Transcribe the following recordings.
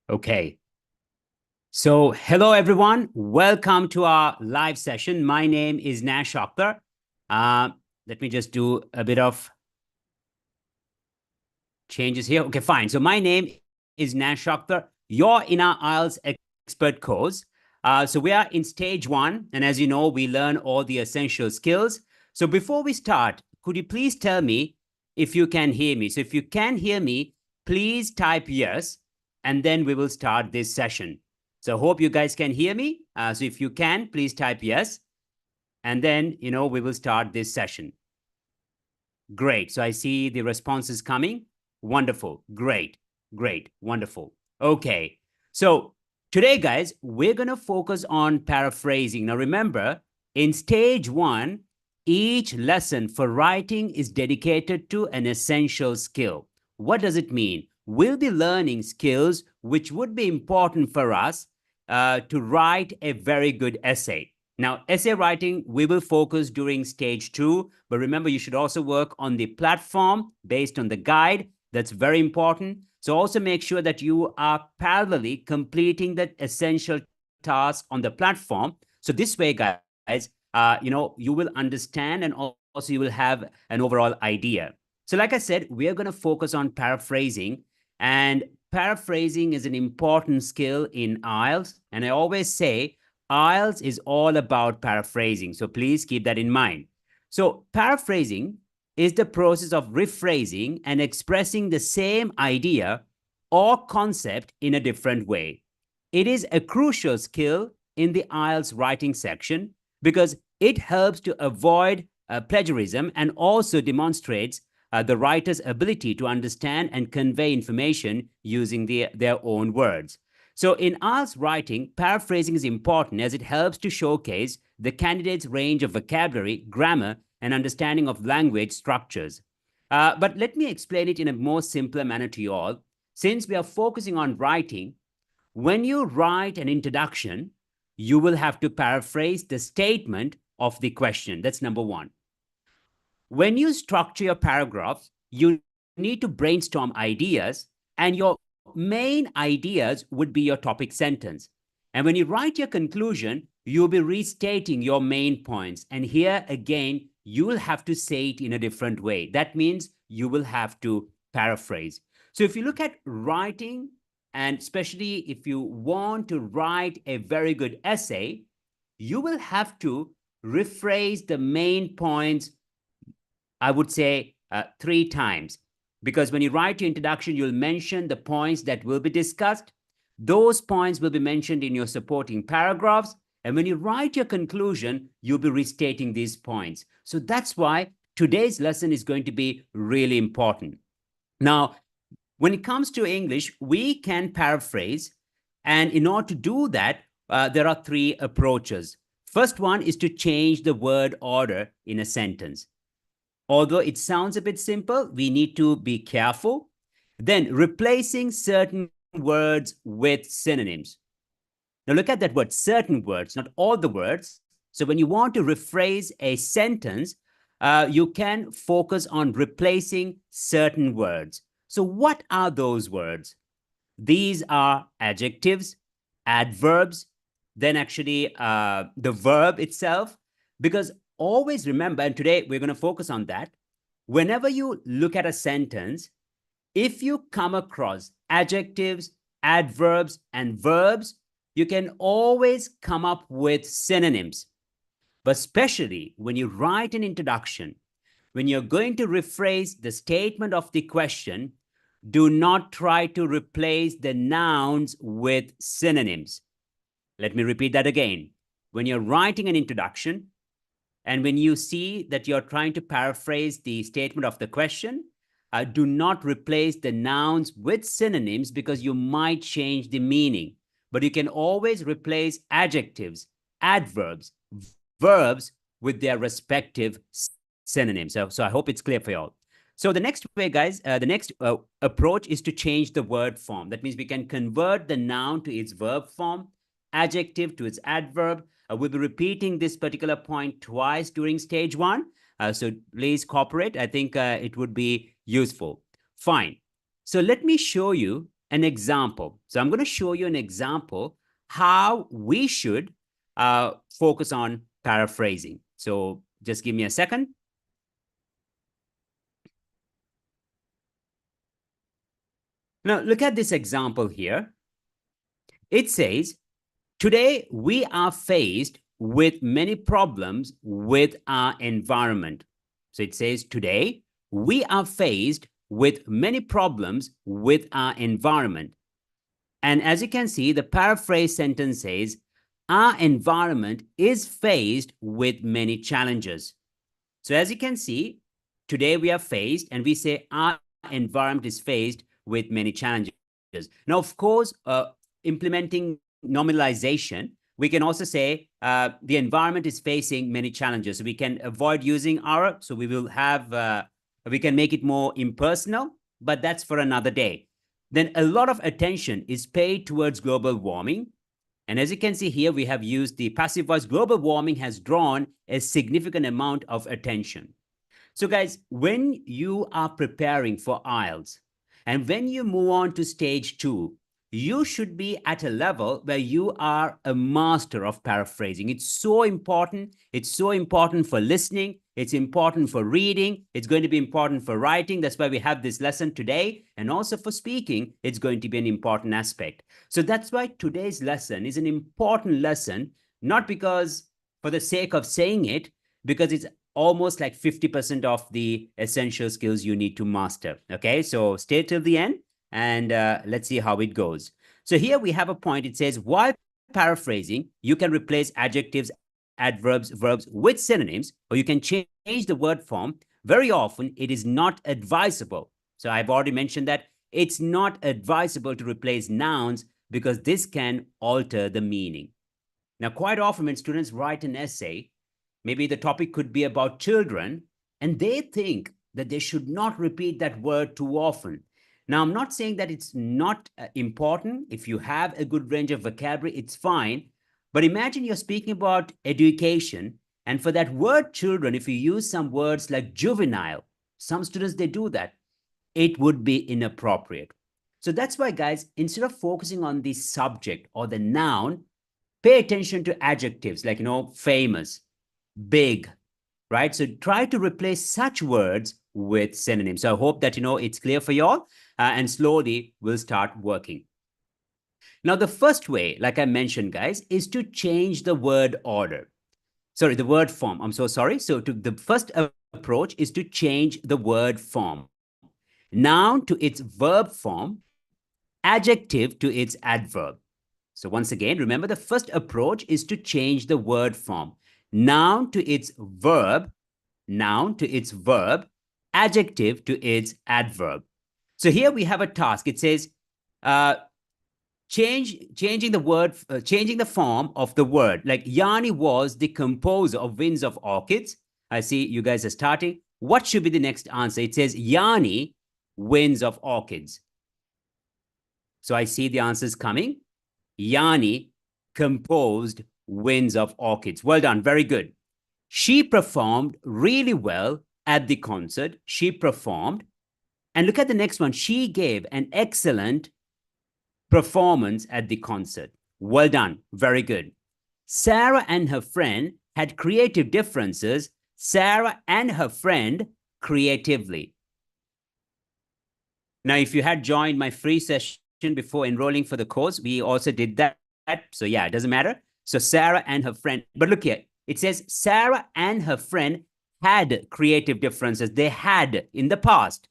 Okay. So, hello everyone. Welcome to our live session. My name is Nash Akhtar. Uh, Let me just do a bit of changes here. Okay, fine. So, my name is Nash Akhtar. You're in our IELTS expert course. So, we are in stage 1. And as you know, we learn all the essential skills. So, before we start, could you please tell me if you can hear me? So, if you can hear me, please type yes, and then we will start this session. So hope you guys can hear me. So if you can, please type yes. And then, we will start this session. Great. So I see the responses coming. Wonderful. Great. Great. Wonderful. Okay. So today, guys, we're going to focus on paraphrasing. Now, remember, in stage 1, each lesson for writing is dedicated to an essential skill. What does it mean? We'll be learning skills which would be important for us to write a very good essay. Now, essay writing, we will focus during stage 2, but remember, you should also work on the platform based on the guide. That's very important. So also make sure that you are parallelly completing that essential task on the platform. So this way, guys, you will understand, and also you will have an overall idea. So like I said, we are going to focus on paraphrasing, and paraphrasing is an important skill in IELTS. And I always say IELTS is all about paraphrasing. So please keep that in mind. So paraphrasing is the process of rephrasing and expressing the same idea or concept in a different way. It is a crucial skill in the IELTS writing section because it helps to avoid plagiarism and also demonstrates the writer's ability to understand and convey information using their own words. So in IELTS writing, paraphrasing is important as it helps to showcase the candidate's range of vocabulary, grammar, and understanding of language structures. But let me explain it in a more simpler manner to you all. Since we are focusing on writing, when you write an introduction, you will have to paraphrase the statement of the question. That's number 1. When you structure your paragraphs, you need to brainstorm ideas, and your main ideas would be your topic sentence. And when you write your conclusion, you'll be restating your main points. And here again, you will have to say it in a different way. That means you will have to paraphrase. So if you look at writing, and especially if you want to write a very good essay, you will have to rephrase the main points, I would say 3 times. Because when you write your introduction, you'll mention the points that will be discussed. Those points will be mentioned in your supporting paragraphs. And when you write your conclusion, you'll be restating these points. So that's why today's lesson is going to be really important. Now, when it comes to English, we can paraphrase. And in order to do that, there are 3 approaches. First one is to change the word order in a sentence. Although it sounds a bit simple, we need to be careful. Then replacing certain words with synonyms. Now look at that word, certain words, not all the words. So when you want to rephrase a sentence, you can focus on replacing certain words. So what are those words? These are adjectives, adverbs, then actually the verb itself, because always remember, and today we're going to focus on that, whenever you look at a sentence, if you come across adjectives, adverbs, and verbs, you can always come up with synonyms. But especially when you write an introduction, when you're going to rephrase the statement of the question, do not try to replace the nouns with synonyms. Let me repeat that again. When you're writing an introduction, and when you see that you're trying to paraphrase the statement of the question, do not replace the nouns with synonyms because you might change the meaning. But you can always replace adjectives, adverbs, verbs with their respective synonyms. So I hope it's clear for you all. So the next way, guys, the next approach is to change the word form. That means we can convert the noun to its verb form, adjective to its adverb. We'll be repeating this particular point twice during stage 1. So please cooperate. I think it would be useful. Fine. So let me show you an example. So I'm going to show you an example how we should focus on paraphrasing. So just give me a second. Now, look at this example here. It says, today we are faced with many problems with our environment. So it says, today we are faced with many problems with our environment. And as you can see, the paraphrase sentence says, our environment is faced with many challenges. So as you can see, today we are faced, and we say our environment is faced with many challenges. Now, of course, implementing nominalization, we can also say the environment is facing many challenges. So we can avoid using our, so we will have, we can make it more impersonal, but that's for another day. Then a lot of attention is paid towards global warming. And as you can see here, we have used the passive voice. Global warming has drawn a significant amount of attention. So guys, when you are preparing for IELTS, and when you move on to stage 2, you should be at a level where you are a master of paraphrasing. It's so important. It's so important for listening. It's important for reading. It's going to be important for writing. That's why we have this lesson today. And also for speaking, it's going to be an important aspect. So that's why today's lesson is an important lesson, not because for the sake of saying it, because it's almost like 50% of the essential skills you need to master. Okay, so stay till the end and let's see how it goes. So here we have a point. It says, while paraphrasing, you can replace adjectives, adverbs, verbs with synonyms, or you can change the word form. Very often, it is not advisable. So I've already mentioned that it's not advisable to replace nouns because this can alter the meaning. Now, quite often when students write an essay, maybe the topic could be about children, and they think that they should not repeat that word too often. Now, I'm not saying that it's not important. If you have a good range of vocabulary, it's fine. But imagine you're speaking about education, and for that word children, if you use some words like juvenile, some students, they do that, it would be inappropriate. So that's why, guys, instead of focusing on the subject or the noun, pay attention to adjectives like, famous, big, right? So try to replace such words with synonyms. So I hope that, it's clear for you all, and slowly we'll start working. Now, the first way, like I mentioned, guys, is to change the word order. Sorry, the word form. I'm so sorry. So the first approach is to change the word form. Noun to its verb form, adjective to its adverb. So once again, remember the first approach is to change the word form. Noun to its verb, adjective to its adverb. So here we have a task. It says, changing the form of the word. Like Yanni was the composer of Winds of Orchids. I see you guys are starting. What should be the next answer? It says Yanni, Winds of Orchids. So I see the answers coming. Yanni composed Winds of Orchids. Well done. Very good. She performed really well at the concert. She performed. And look at the next one. She gave an excellent performance at the concert. Well done. Very good. Sarah and her friend had creative differences. Sarah and her friend creatively. Now, if you had joined my free session before enrolling for the course, we also did that. So yeah, it doesn't matter. So Sarah and her friend, but look here, it says Sarah and her friend had creative differences. They had in the past.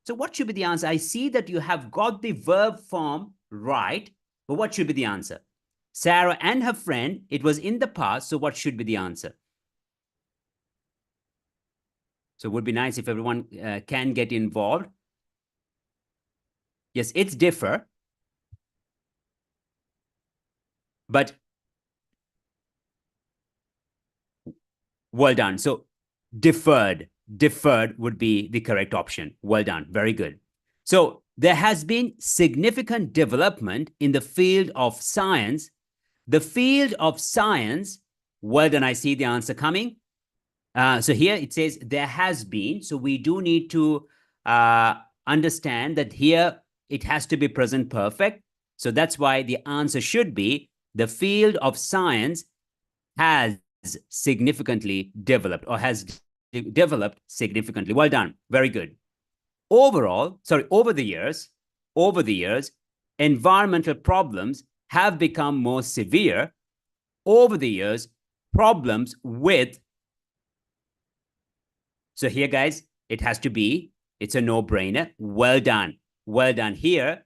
So what should be the answer? I see that you have got the verb form right, but what should be the answer? Sarah and her friend, it was in the past, so what should be the answer? So it would be nice if everyone can get involved. Yes, it's differ. But well done. So deferred would be the correct option. Well done. Very good. So there has been significant development in the field of science. The field of science, well done. I see the answer coming. So here it says there has been. So we do need to understand that here it has to be present perfect. So that's why the answer should be the field of science has significantly developed or has developed significantly. Well done. Very good. Over the years, environmental problems have become more severe. Over the years, problems with. So here, guys, it has to be, it's a no-brainer. Well done. Well done. Here,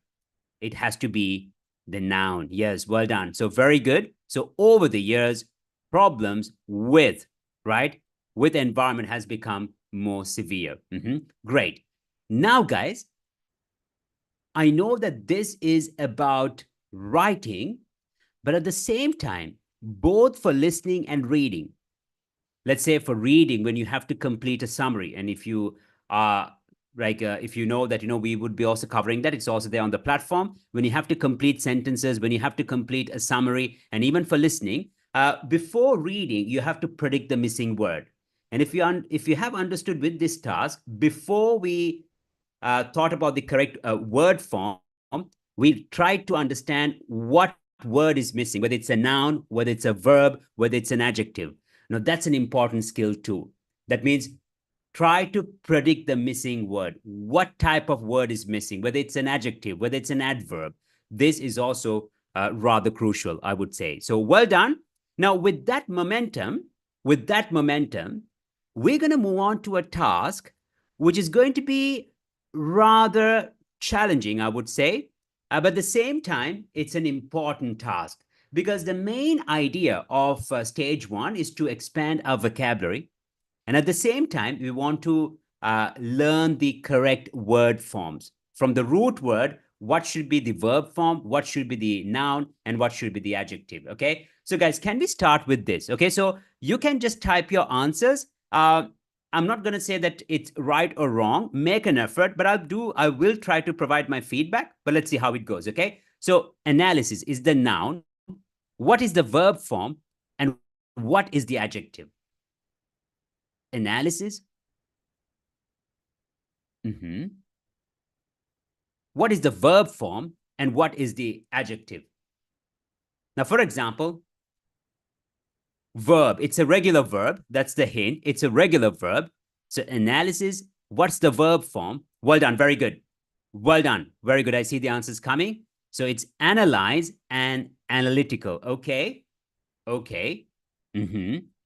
it has to be the noun. Yes, well done. So very good. So over the years, problems with, right, with environment has become more severe. Great. Now, guys, I know that this is about writing, but at the same time, both for listening and reading. Let's say for reading, when you have to complete a summary, and if you are if you know that, we would be also covering that. It's also there on the platform. When you have to complete sentences, when you have to complete a summary, and even for listening, before reading, you have to predict the missing word. And if you have understood with this task, before we thought about the correct word form, we tried to understand what word is missing, whether it's a noun, whether it's a verb, whether it's an adjective. Now, that's an important skill too. That means try to predict the missing word. What type of word is missing, whether it's an adjective, whether it's an adverb. This is also rather crucial, I would say. So well done. Now, with that momentum, we're going to move on to a task which is going to be rather challenging, I would say. But at the same time, it's an important task, because the main idea of stage 1 is to expand our vocabulary. And at the same time, we want to learn the correct word forms. From the root word, what should be the verb form, what should be the noun, and what should be the adjective, okay? So guys, can we start with this? Okay, so you can just type your answers. I'm not going to say that it's right or wrong. Make an effort, but I will try to provide my feedback, but let's see how it goes, okay? So analysis is the noun. What is the verb form, and what is the adjective? Analysis. What is the verb form, and what is the adjective? Now, for example, verb, it's a regular verb. That's the hint. It's a regular verb. So analysis, what's the verb form? Well done. Very good. Well done. Very good. I see the answers coming. So it's analyze and analytical. Okay. Okay.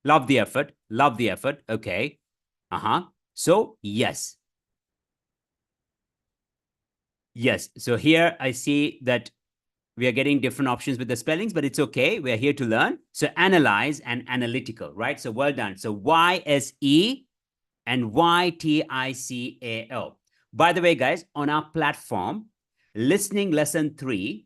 Love the effort. Love the effort. Okay. So yes. Yes. So here I see that we are getting different options with the spellings, but it's okay. We're here to learn. So analyze and analytical, right? So well done. So YSE and YTICAL. By the way, guys, on our platform, Listening Lesson 3,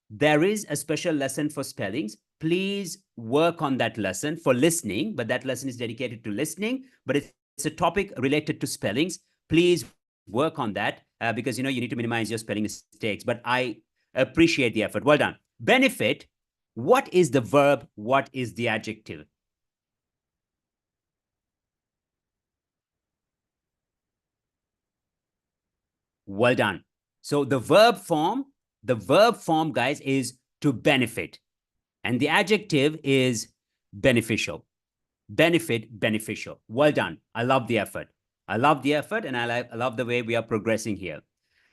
there is a special lesson for spellings. Please work on that lesson for listening, but that lesson is dedicated to listening, but it's a topic related to spellings. Please work on that because, you need to minimize your spelling mistakes, but I appreciate the effort. Well done. Benefit. What is the verb? What is the adjective? Well done. So the verb form, guys, is to benefit. And the adjective is beneficial. Benefit, beneficial. Well done. I love the effort. I love the effort, and I love the way we are progressing here.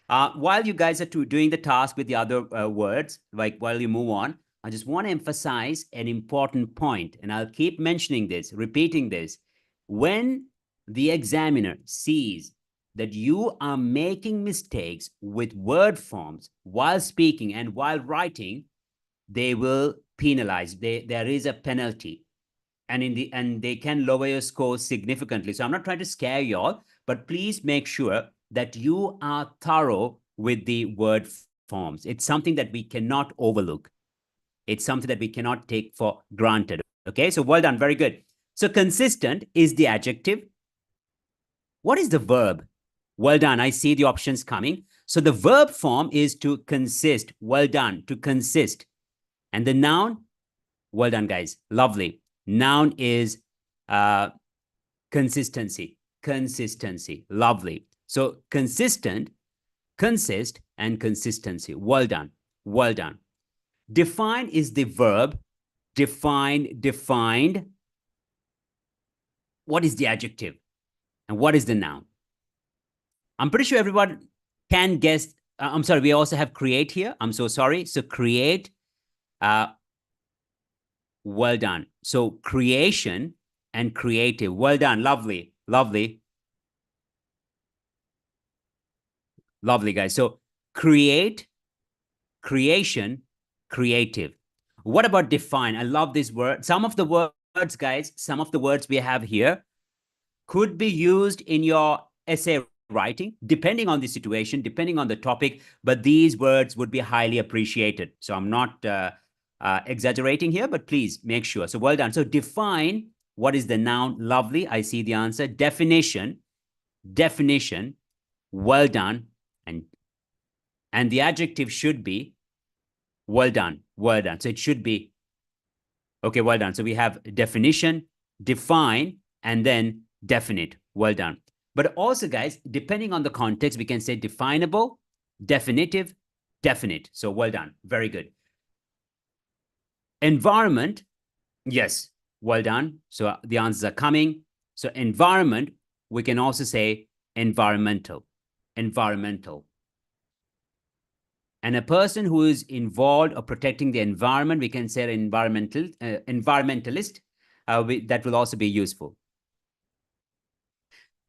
While you guys are doing the task with the other words, like while you move on, I just want to emphasize an important point, and I'll keep mentioning this, repeating this. When the examiner sees that you are making mistakes with word forms while speaking and while writing, they will penalize. There is a penalty, and they can lower your score significantly. So I'm not trying to scare you all, but please make sure that you are thorough with the word forms. It's something that we cannot overlook. It's something that we cannot take for granted. Okay, so well done. Very good. So consistent is the adjective. What is the verb? Well done. I see the options coming. So the verb form is to consist. Well done. To consist. And the noun? Well done, guys. Lovely. Noun is consistency. Consistency. Lovely. So consistent, consist, and consistency. Well done. Well done. Define is the verb. Define, defined. What is the adjective? And what is the noun? I'm pretty sure everyone can guess. I'm sorry, we also have create here. I'm so sorry. So create, well done. So creation and creative. Well done. Lovely. Lovely. Lovely, guys. So create, creation, creative. What about define? I love this word. Some of the words, guys, some of the words we have here could be used in your essay writing, depending on the situation, depending on the topic, but these words would be highly appreciated. So I'm not exaggerating here, but please make sure. So well done. So define, what is the noun? Lovely. I see the answer. Definition, definition, well done. And the adjective should be well done, well done. So it should be, okay, well done. So we have definition, define, and then definite. Well done. But also, guys, depending on the context, we can say definable, definitive, definite. So well done. Very good. Environment, yes, well done. So the answers are coming. So environment, we can also say environmental, environmental. And a person who is involved or protecting the environment, we can say environmentalist. That will also be useful.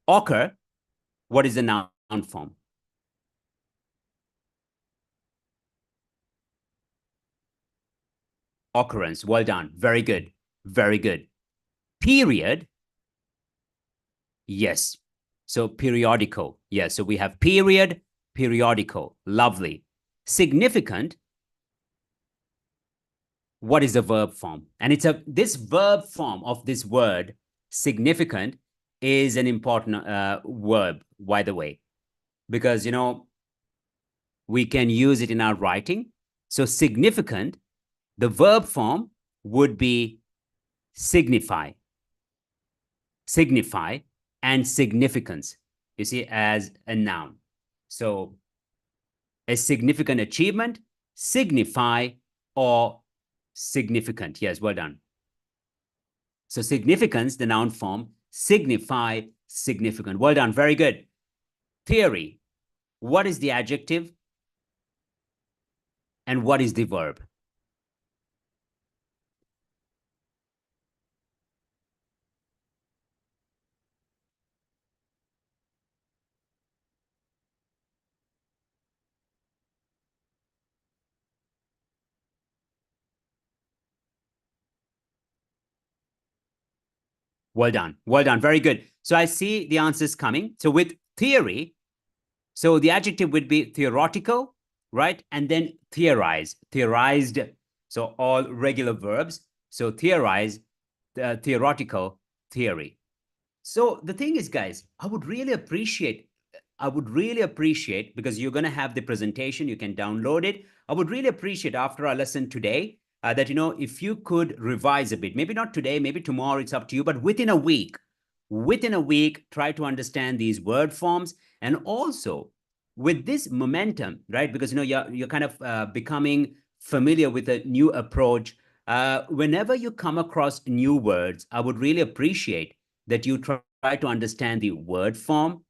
Occur, what is the noun form? Occurrence, well done. Very good. Very good. Period, yes. So periodical, yes. So we have period, periodical. Lovely. Significant, what is the verb form? And it's this verb form of this word, significant, is an important verb, by the way, because, you know, we can use it in our writing. So significant, the verb form would be signify, signify, and significance, you see, as a noun. So a significant achievement, signify, or significant. Yes, well done. So significance, the noun form, signify, significant. Well done. Very good. Theory. What is the adjective? And what is the verb? Well done. Well done. Very good. So I see the answers coming. So with theory, so the adjective would be theoretical, right? And then theorize, theorized. So all regular verbs. So theorize, theoretical, theory. So the thing is, guys, I would really appreciate, because you're going to have the presentation, you can download it. I would really appreciate after our lesson today that, you know, if you could revise a bit, maybe not today, maybe tomorrow, it's up to you, but within a week, try to understand these word forms. And also with this momentum, right? Because, you know, you're kind of becoming familiar with a new approach. Whenever you come across new words, I would really appreciate that you try to understand the word form,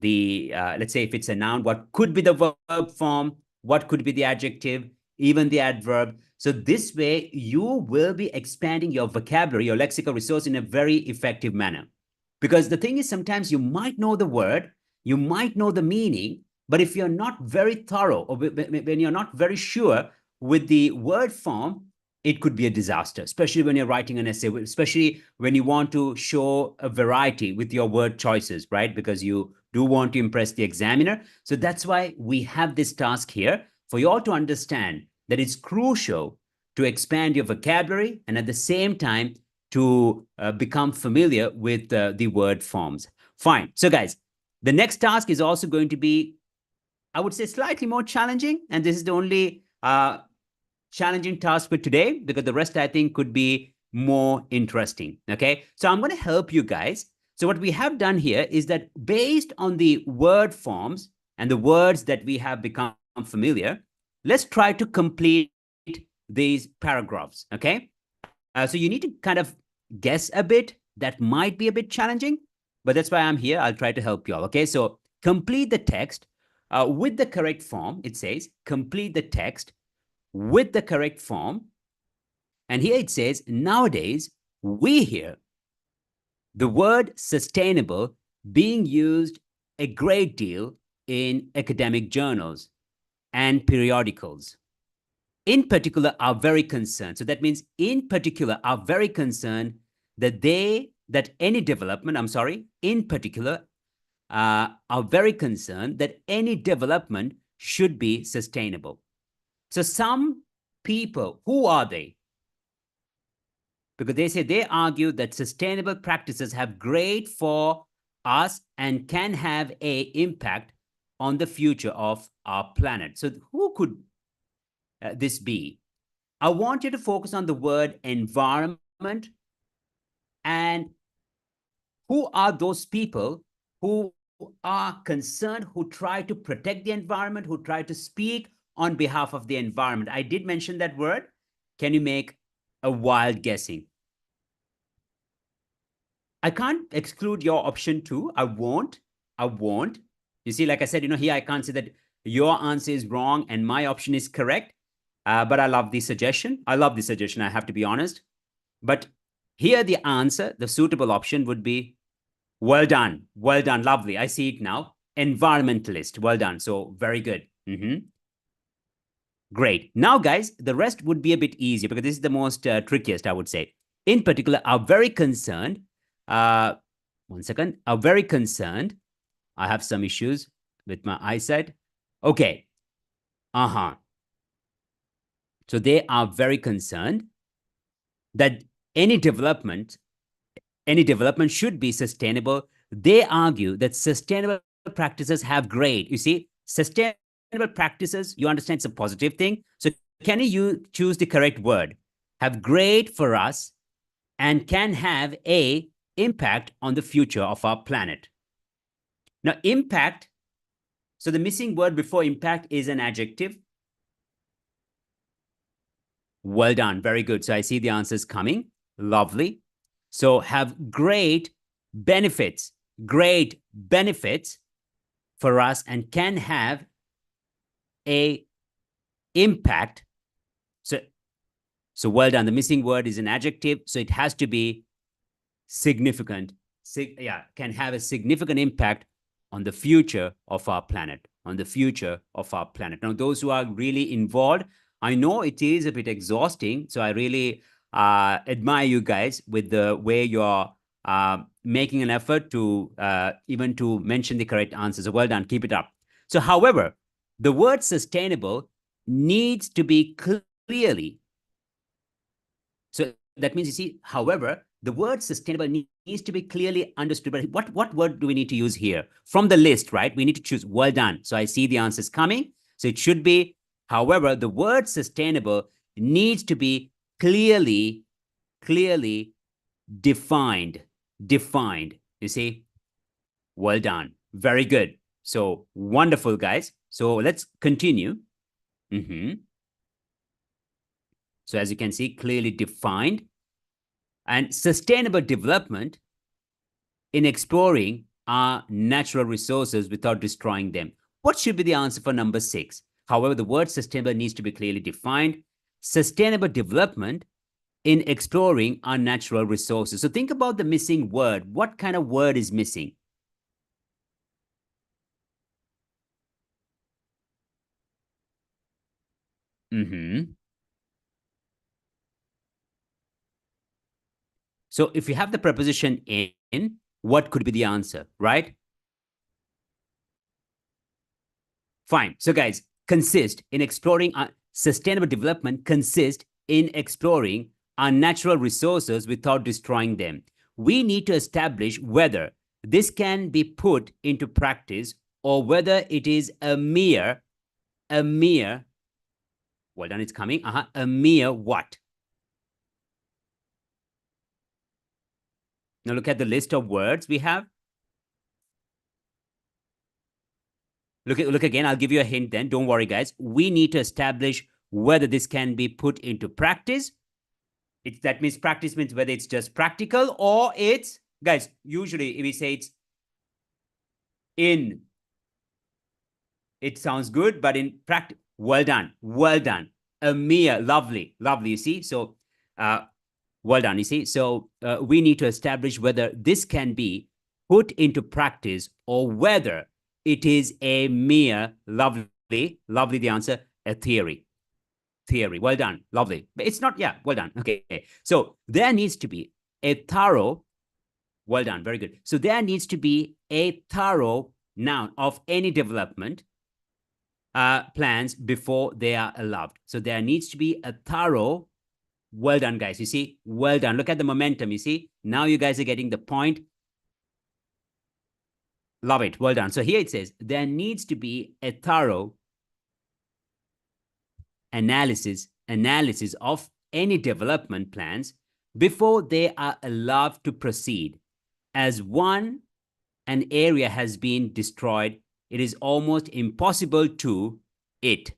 the, let's say if it's a noun, what could be the verb form, what could be the adjective, even the adverb. So this way you will be expanding your vocabulary, your lexical resource in a very effective manner. Because the thing is, sometimes you might know the word, you might know the meaning, but if you're not very thorough, or when you're not very sure with the word form, it could be a disaster, especially when you're writing an essay, especially when you want to show a variety with your word choices, right? Because you do want to impress the examiner. So that's why we have this task here for you all to understand that it's crucial to expand your vocabulary and at the same time to become familiar with the word forms. Fine. So guys, the next task is also going to be, I would say, slightly more challenging. And this is the only challenging task for today, because the rest I think could be more interesting. Okay, so I'm going to help you guys. So what we have done here is that based on the word forms, and the words that we have become familiar, let's try to complete these paragraphs, okay? So you need to kind of guess a bit. That might be a bit challenging, but that's why I'm here. I'll try to help you all, okay? So complete the text with the correct form. It says complete the text with the correct form. And here it says, nowadays, we hear the word sustainable being used a great deal in academic journals and periodicals. In particular, are very concerned. So that means in particular are very concerned that any development, in particular, are very concerned that any development should be sustainable. So some people, who are they? Because they argue that sustainable practices have great for us and can have a impact on the future of our planet. So who could this be? I want you to focus on the word environment, and who are those people who are concerned, who try to protect the environment, who try to speak on behalf of the environment. I did mention that word. Can you make a wild guessing? I can't exclude your option two. I won't. You see, like I said, here I can't say that your answer is wrong and my option is correct. But I love the suggestion. I have to be honest. But here the answer, the suitable option would be, well done. Lovely. I see it now. Environmentalist. Well done. So very good. Great. Now, guys, the rest would be a bit easier because this is the most trickiest, I would say. In particular, are very concerned. One second. Are very concerned. I have some issues with my eyesight. Okay. So they are very concerned that any development should be sustainable. They argue that sustainable practices have great, you see, sustainable practices, you understand, it's a positive thing. So can you choose the correct word? Have great for us and can have a impact on the future of our planet. Now, impact, so the missing word before impact is an adjective. Well done. Very good. So I see the answers coming. Lovely. So have great benefits for us and can have a impact. So well done. The missing word is an adjective. So it has to be significant. Can have a significant impact on the future of our planet. Now, those who are really involved, I know it is a bit exhausting. So I really admire you guys with the way you're making an effort to even to mention the correct answers. So well done. Keep it up. So, however, the word sustainable needs to be clearly. So that means, you see, however, the word sustainable needs to be clearly understood. But what word do we need to use here? From the list, right? We need to choose well done. So I see the answers coming. So it should be, however, the word sustainable needs to be clearly defined. You see? Well done. Very good. So wonderful, guys. So let's continue. So as you can see, clearly defined. And sustainable development in exploring our natural resources without destroying them. What should be the answer for number 6? However, the word sustainable needs to be clearly defined. Sustainable development in exploring our natural resources. So think about the missing word. What kind of word is missing? So if you have the preposition in, what could be the answer, right? Fine. So guys, consist in exploring sustainable development consist in exploring our natural resources without destroying them. We need to establish whether this can be put into practice or whether it is a mere, well done, it's coming, a mere what? Now look at the list of words we have. Look again. I'll give you a hint then. Don't worry, guys. We need to establish whether this can be put into practice. That means practice means whether it's just practical or it's, guys, usually if we say it's in, it sounds good, but in practice, well done, well done. Amir, lovely, lovely, you see? So, well done, you see? So, we need to establish whether this can be put into practice or whether it is a mere, lovely, lovely, the answer, a theory. Theory, well done, lovely. But it's not, yeah, well done. Okay, so there needs to be a thorough, well done, very good. So there needs to be a thorough noun of any development plans before they are allowed. So there needs to be a thorough, well done, guys. You see, well done. Look at the momentum, you see? Now you guys are getting the point. Love it, well done. So here it says, there needs to be a thorough analysis of any development plans before they are allowed to proceed. As an area has been destroyed, it is almost impossible to it.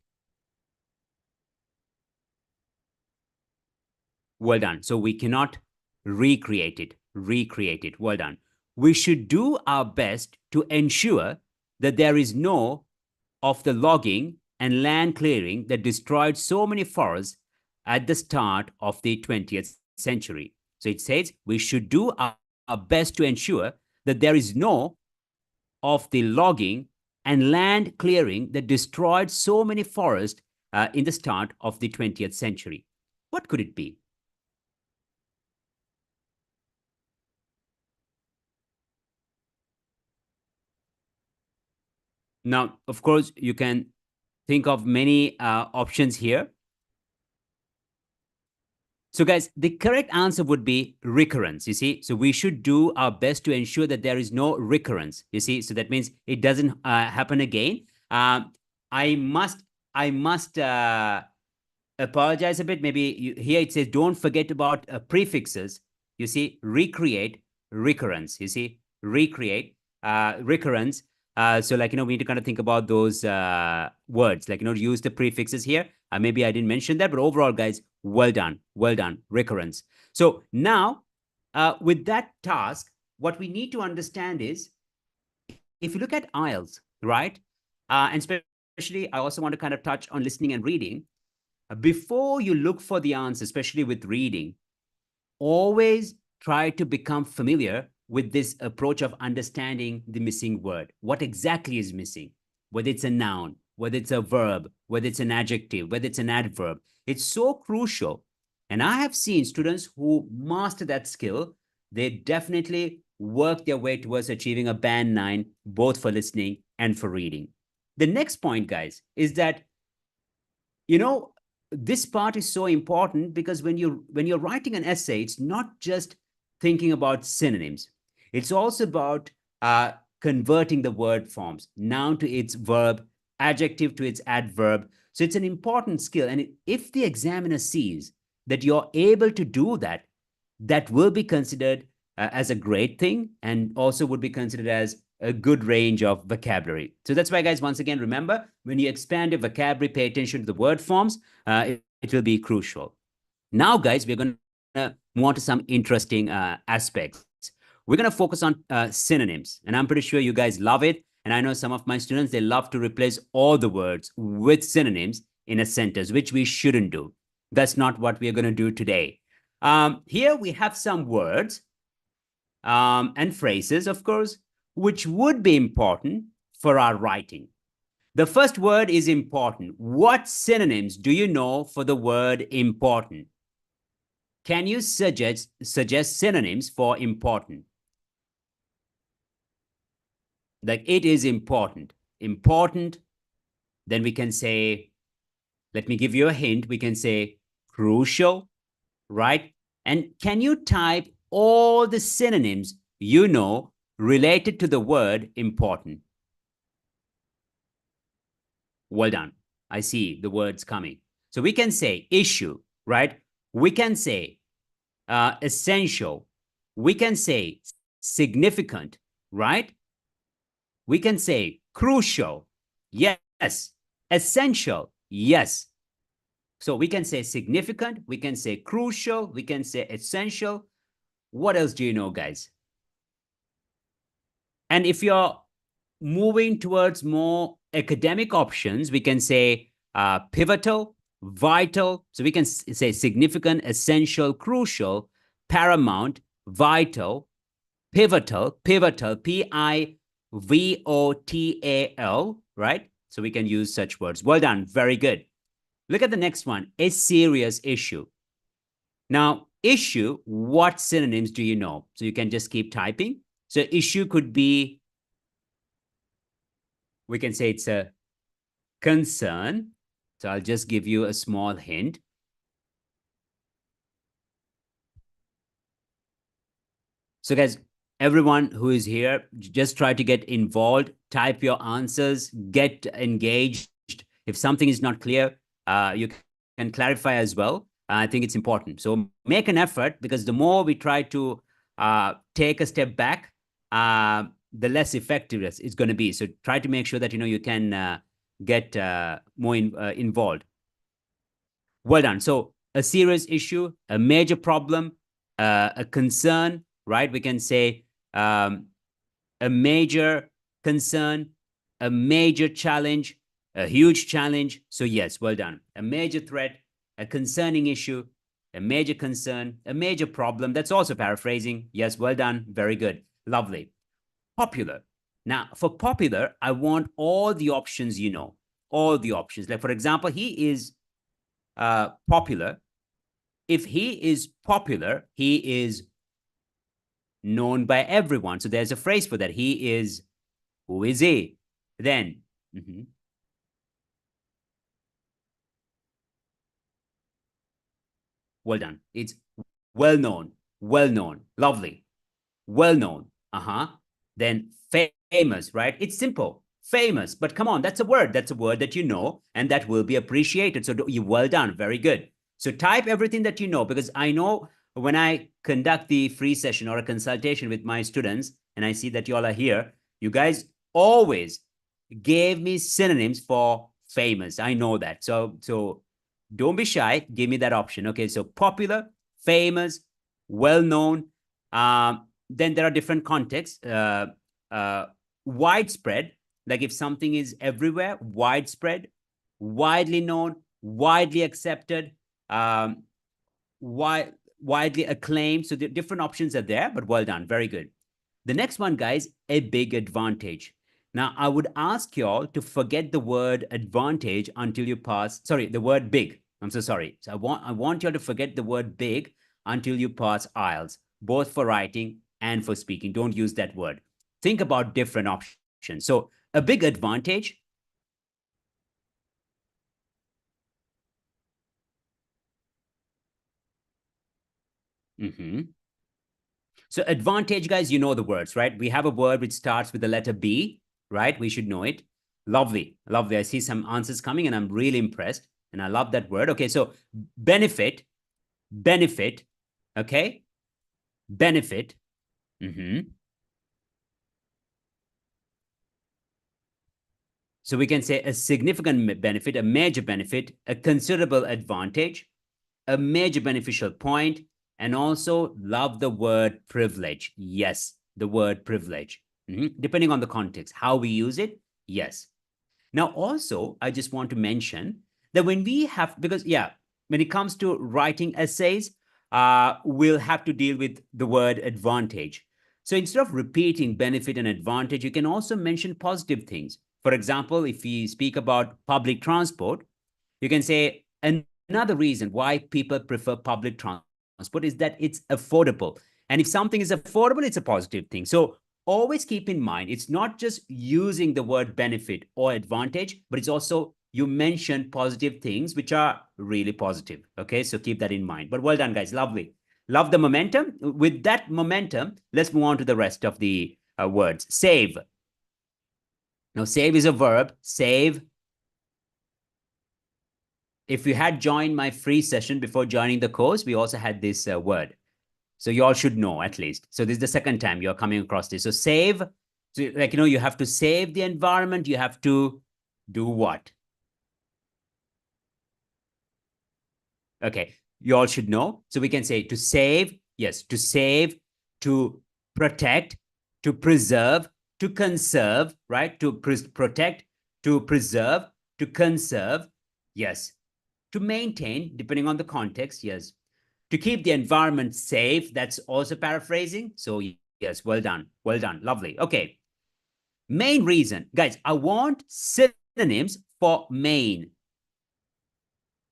Well done. So we cannot recreate it. Well done. We should do our best to ensure that there is no of the logging and land clearing that destroyed so many forests at the start of the 20th century. So it says we should do our best to ensure that there is no of the logging and land clearing that destroyed so many forests in the start of the 20th century. What could it be? Now, of course, you can think of many options here. So guys, the correct answer would be recurrence, you see? So we should do our best to ensure that there is no recurrence, you see? So that means it doesn't happen again. I must apologize a bit. Maybe here it says, don't forget about prefixes, you see? Recreate, recurrence, you see? Recreate, recurrence. So like, we need to kind of think about those words, like, use the prefixes here. Maybe I didn't mention that, but overall, guys, well done, recurrence. So now, with that task, what we need to understand is, if you look at IELTS, right? And especially, I also want to kind of touch on listening and reading. Before you look for the answer, especially with reading, always try to become familiar with this approach of understanding the missing word. What exactly is missing? Whether it's a noun, whether it's a verb, whether it's an adjective, whether it's an adverb. It's so crucial. And I have seen students who master that skill. They definitely work their way towards achieving a band 9, both for listening and for reading. The next point, guys, is that, this part is so important because when you're writing an essay, it's not just thinking about synonyms. It's also about converting the word forms, noun to its verb, adjective to its adverb. So it's an important skill. And if the examiner sees that you're able to do that, that will be considered as a great thing, and also would be considered as a good range of vocabulary. So that's why, guys, once again, remember, when you expand your vocabulary, pay attention to the word forms. It will be crucial. Now, guys, we're going to move on to some interesting aspects. We're going to focus on synonyms, and I'm pretty sure you guys love it. And I know some of my students, they love to replace all the words with synonyms in a sentence, which we shouldn't do. That's not what we're going to do today. Here we have some words and phrases, of course, which would be important for our writing. The first word is important. What synonyms do you know for the word important? Can you suggest synonyms for important? Like, it is important. Important. Then we can say, let me give you a hint. We can say crucial, right? And can you type all the synonyms you know related to the word important? Well done. I see the words coming. So we can say issue, right? We can say essential. We can say significant, right? We can say crucial. Yes. Essential. Yes. So we can say significant, we can say crucial, we can say essential. What else do you know, guys? And if you're moving towards more academic options, we can say pivotal, vital. So we can say significant, essential, crucial, paramount, vital, pivotal, Pivotal, right? So we can use such words. Well done. Very good. Look at the next one, a serious issue. Now, issue, what synonyms do you know? So you can just keep typing. So issue could be, we can say it's a concern. So I'll just give you a small hint. So guys, everyone who is here, just try to get involved, type your answers, get engaged. If something is not clear, you can clarify as well. I think it's important. So make an effort, because the more we try to take a step back, the less effective it's going to be. So try to make sure that you can get more involved. Well done. So a serious issue, a major problem, a concern, right? We can say a major concern, a major challenge, a huge challenge. So yes, well done. A major threat, a concerning issue, a major concern, a major problem. That's also paraphrasing. Yes, well done. Very good. Lovely. Popular. Now, for popular, I want all the options all the options. Like, for example, he is popular. If he is popular, he is known by everyone. So there's a phrase for that. He is, who is he? Then, well done. It's well known, lovely, well known. Then famous, right? It's simple, famous. But come on, that's a word. That's a word that you know, and that will be appreciated. So you well done, very good. So type everything that you know, because I know when I conduct the free session or a consultation with my students, and I see that you all are here, you guys always gave me synonyms for famous. I know that. So don't be shy. Give me that option. Okay, so popular, famous, well-known. Then there are different contexts. Widespread, like if something is everywhere, widespread, widely known, widely accepted, widely acclaimed. So the different options are there, but well done. Very good. The next one, guys, a big advantage. Now, I would ask y'all to forget the word advantage until you pass, sorry, the word big. I'm so sorry. So I want y'all to forget the word big until you pass IELTS, both for writing and for speaking. Don't use that word. Think about different options. So a big advantage. So advantage, guys, you know the words, right? We have a word which starts with the letter B, right? We should know it. Lovely, lovely. I see some answers coming and I'm really impressed. And I love that word. Okay, so benefit, okay? Benefit. So we can say a significant benefit, a major benefit, a considerable advantage, a major beneficial point, and also love the word privilege. Yes, the word privilege. Depending on the context, how we use it, yes. Now, also, I just want to mention that when we have, because, yeah, when it comes to writing essays, we'll have to deal with the word advantage. So instead of repeating benefit and advantage, you can also mention positive things. For example, if we speak about public transport, you can say another reason why people prefer public transport is that it's affordable. And if something is affordable, it's a positive thing. So always keep in mind, it's not just using the word benefit or advantage, but it's also you mention positive things, which are really positive. Okay, so keep that in mind. But well done, guys. Lovely. Love the momentum. With that momentum, let's move on to the rest of the words. Save. Now, save is a verb. Save. If you had joined my free session before joining the course, we also had this word. So you all should know at least. So this is the second time you're coming across this. So save. So like, you have to save the environment. You have to Do what? Okay, you all should know. So we can say to save, yes, to save, to protect, to preserve, to conserve, right? To protect, to preserve, to conserve, yes. To maintain, depending on the context, yes. To keep the environment safe, that's also paraphrasing. So yes, well done, lovely. Okay, main reason. Guys, I want synonyms for main.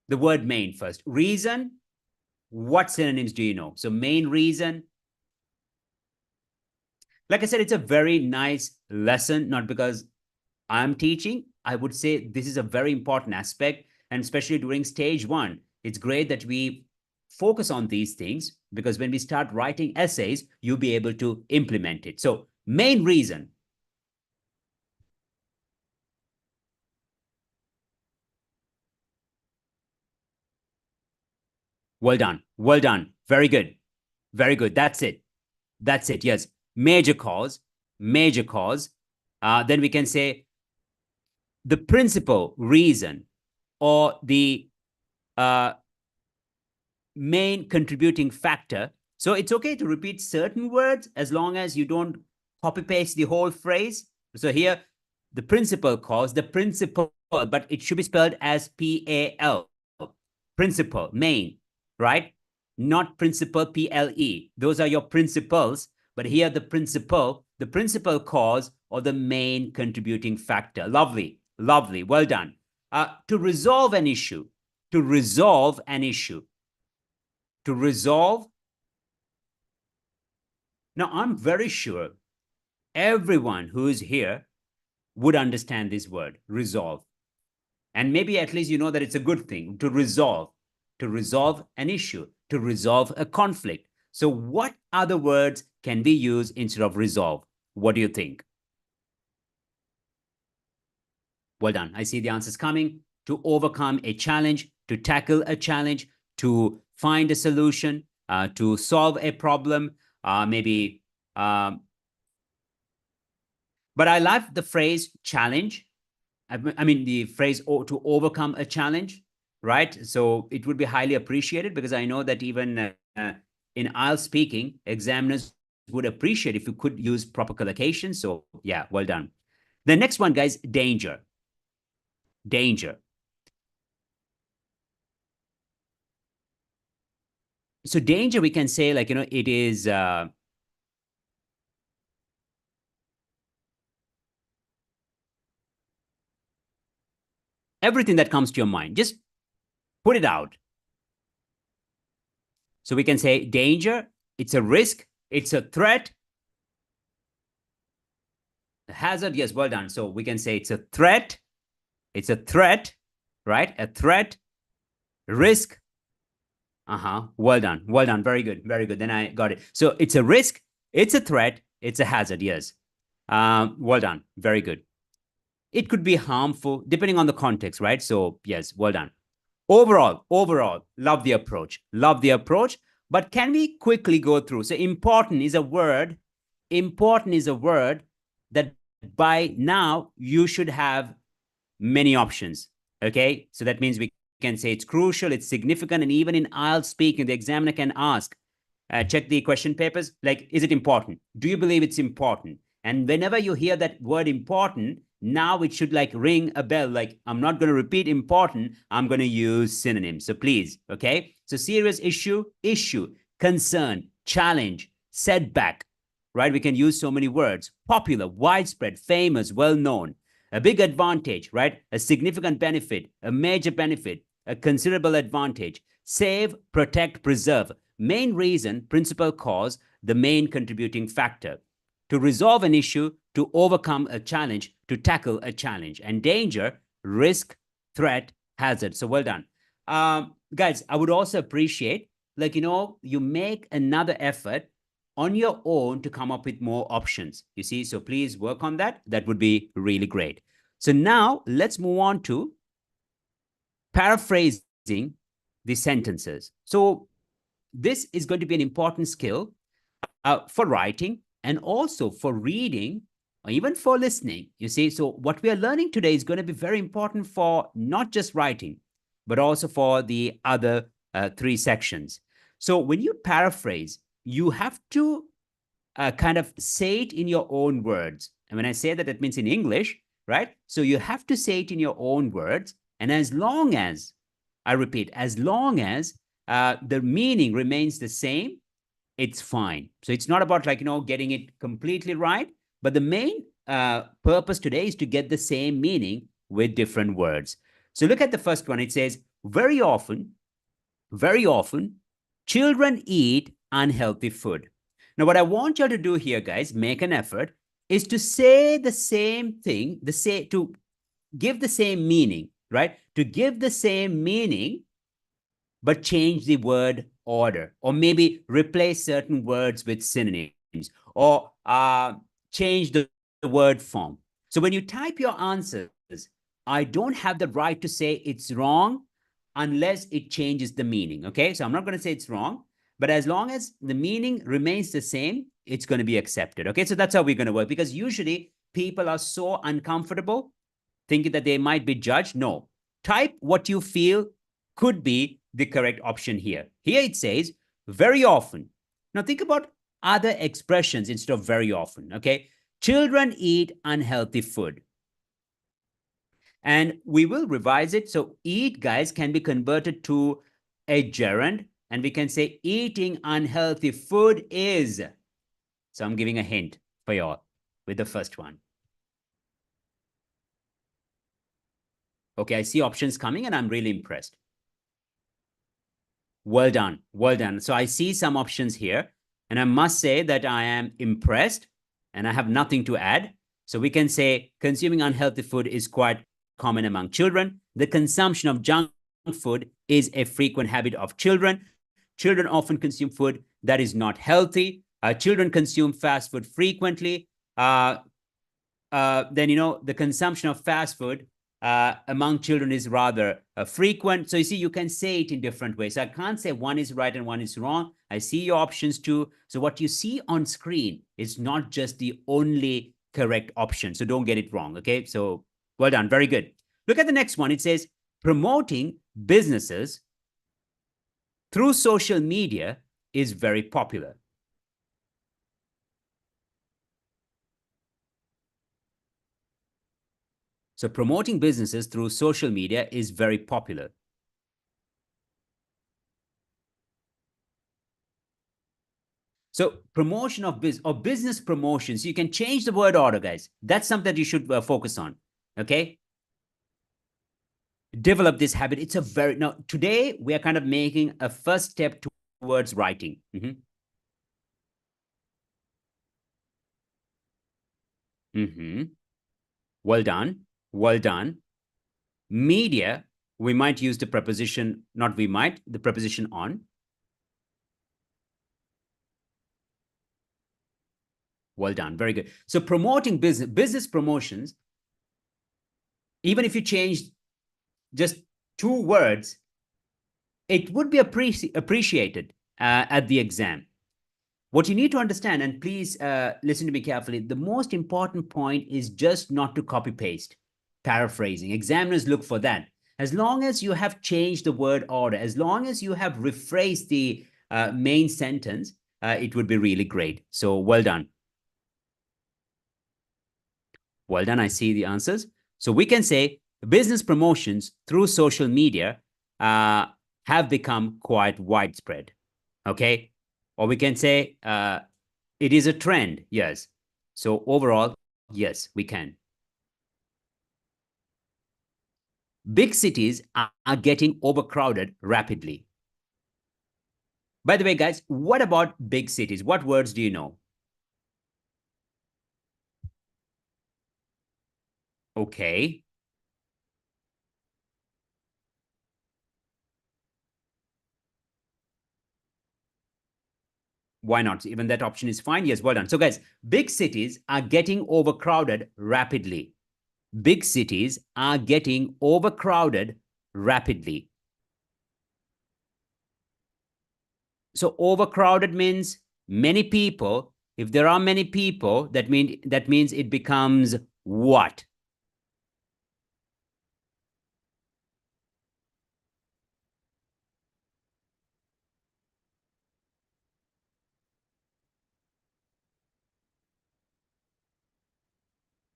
The word main first. Reason, what synonyms do you know? So main reason. Like I said, it's a very nice lesson, not because I'm teaching. I would say this is a very important aspect, and especially during stage one, it's great that we focus on these things, because when we start writing essays, you'll be able to implement it. So main reason. Well done. Well done. Very good. Very good. That's it. That's it. Yes. Major cause. Major cause. Then we can say the principal reason, or the main contributing factor. So it's okay to repeat certain words as long as you don't copy paste the whole phrase. So here, the principal cause, the principal, but it should be spelled as P-A-L. Principal, main, right? Not principal, P-L-E. Those are your principles, but here the principal cause, or the main contributing factor. Lovely, lovely, well done. To resolve an issue, to resolve an issue, to resolve. Now, I'm very sure everyone who is here would understand this word, resolve. And maybe at least you know that it's a good thing to resolve an issue, to resolve a conflict. So what other words can we use instead of resolve? What do you think? Well done. I see the answers coming. To overcome a challenge, to tackle a challenge, to find a solution, to solve a problem, maybe. But I love the phrase challenge. I mean, the phrase to overcome a challenge, right? So it would be highly appreciated, because I know that even in IELTS speaking, examiners would appreciate if you could use proper collocation. So yeah, well done. The next one, guys, danger. Danger. So danger, we can say, like, it is everything that comes to your mind. Just put it out. So we can say danger, it's a risk, it's a threat. Hazard, yes, well done. So we can say it's a threat, right? A threat, risk. Well done, very good, then I got it. So it's a risk, it's a threat, it's a hazard, yes. Well done, very good. It could be harmful depending on the context, right? So yes, well done. Overall, love the approach, but can we quickly go through? So important is a word that by now you should have many options. Okay, so that means we can say it's crucial, it's significant, and even in IELTS speaking, the examiner can ask, check the question papers, like, is it important? Do you believe it's important? And whenever you hear that word important, now it should like ring a bell, like, I'm not going to repeat important, I'm going to use synonyms. So please, okay? So serious issue, concern, challenge, setback, right? We can use so many words. Popular, widespread, famous, well-known. A big advantage, right? A significant benefit, a major benefit, a considerable advantage. Save, protect, preserve. Main reason, principal cause, the main contributing factor. To resolve an issue, to overcome a challenge, to tackle a challenge. And danger, risk, threat, hazard. So well done. Guys, I would also appreciate, like, you make another effort on your own to come up with more options. You see, so please work on that. That would be really great. So now let's move on to paraphrasing the sentences. So this is going to be an important skill for writing and also for reading or even for listening. You see, so what we are learning today is going to be very important for not just writing, but also for the other three sections. So when you paraphrase, you have to kind of say it in your own words. And when I say that, it means in English, right? So you have to say it in your own words. And as long as, I repeat, as long as the meaning remains the same, it's fine. So it's not about like, getting it completely right. But the main purpose today is to get the same meaning with different words. So look at the first one. It says, very often, children eat unhealthy food. Now, what I want you to do here, guys, make an effort, is to say the same thing, to give the same meaning, right? To give the same meaning, but change the word order, or maybe replace certain words with synonyms, or change the word form. So when you type your answers, I don't have the right to say it's wrong unless it changes the meaning, okay? So I'm not going to say it's wrong, but as long as the meaning remains the same, it's going to be accepted, okay? So that's how we're going to work, because usually people are so uncomfortable thinking that they might be judged. No, type what you feel could be the correct option here. Here it says, very often. Now think about other expressions instead of very often, okay? Children eat unhealthy food. And we will revise it. So eat, guys, can be converted to a gerund. And we can say eating unhealthy food is. So I'm giving a hint for you all with the first one. Okay, I see options coming and I'm really impressed. Well done. Well done. So I see some options here. And I must say that I am impressed and I have nothing to add. So we can say consuming unhealthy food is quite common among children. The consumption of junk food is a frequent habit of children. Children often consume food that is not healthy. Children consume fast food frequently. Then, the consumption of fast food among children is rather frequent. So you see, you can say it in different ways. So I can't say one is right and one is wrong. I see your options too. So what you see on screen is not just the only correct option. So don't get it wrong, okay? So well done, very good. Look at the next one. It says, promoting businesses through social media is very popular. So promoting businesses through social media is very popular. So promotion of business promotions, you can change the word order, guys. That's something that you should focus on, okay? Develop this habit. It's a very, now today we are kind of making a first step towards writing. Well done. Well done. Media, we might use the preposition, not we might, the preposition on. Well done. Very good. So promoting business promotions, even if you change just two words, it would be appreciated at the exam. What you need to understand, and please listen to me carefully, the most important point is just not to copy paste, paraphrasing. Examiners look for that. As long as you have changed the word order, as long as you have rephrased the main sentence, it would be really great. So well done. Well done. I see the answers. So we can say business promotions through social media have become quite widespread. Okay. Or we can say it is a trend. Yes. So overall, yes, we can. Big cities are getting overcrowded rapidly. By the way, guys, what about big cities? What words do you know? Okay. Why not? Even that option is fine. Yes, well done. So, guys, big cities are getting overcrowded rapidly. Big cities are getting overcrowded rapidly. So overcrowded means many people If there are many people, that means it becomes what?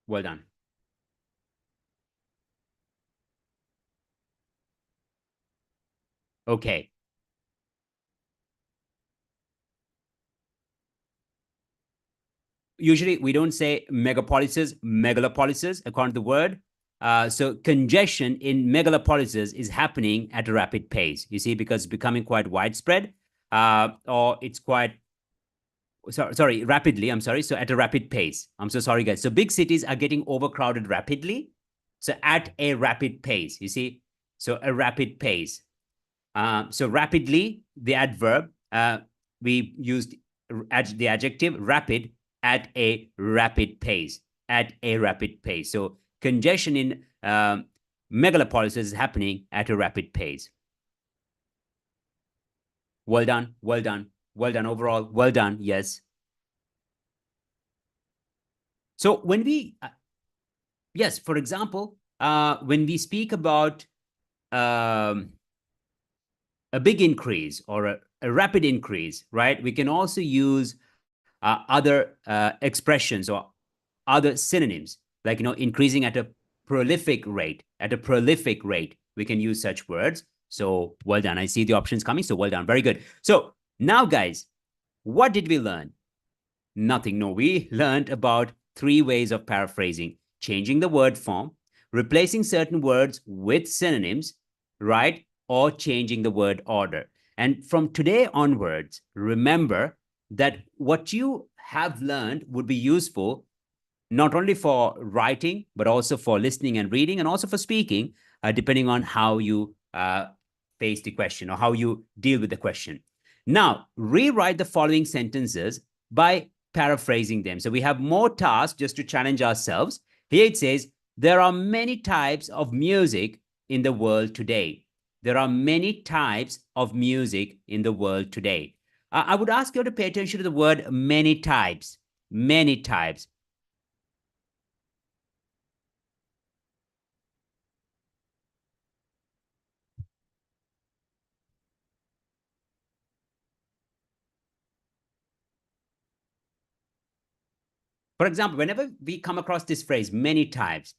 Well done. Okay. Usually we don't say megapolises, megalopolises, according to the word. So congestion in megalopolises is happening at a rapid pace. You see, because it's becoming quite widespread, or it's quite sorry, rapidly. I'm sorry. So at a rapid pace. I'm so sorry, guys. So big cities are getting overcrowded rapidly. So at a rapid pace, you see. So a rapid pace. So rapidly, the adverb, we used the adjective rapid at a rapid pace, at a rapid pace. So congestion in megalopolises is happening at a rapid pace. Well done, well done, well done overall, well done, yes. So when we, yes, for example, when we speak about a big increase or a rapid increase, right? We can also use other expressions or other synonyms, like, increasing at a prolific rate. At a prolific rate, we can use such words. So well done. I see the options coming. So well done. Very good. So now, guys, what did we learn? Nothing. No, we learned about 3 ways of paraphrasing: changing the word form, replacing certain words with synonyms, right? Or changing the word order. And from today onwards, remember that what you have learned would be useful not only for writing, but also for listening and reading, and also for speaking, depending on how you face the question or how you deal with the question. Now, rewrite the following sentences by paraphrasing them. So we have more tasks just to challenge ourselves. Here it says, there are many types of music in the world today. There are many types of music in the world today. I would ask you to pay attention to the word many types. Many types. For example, whenever we come across this phrase, many types,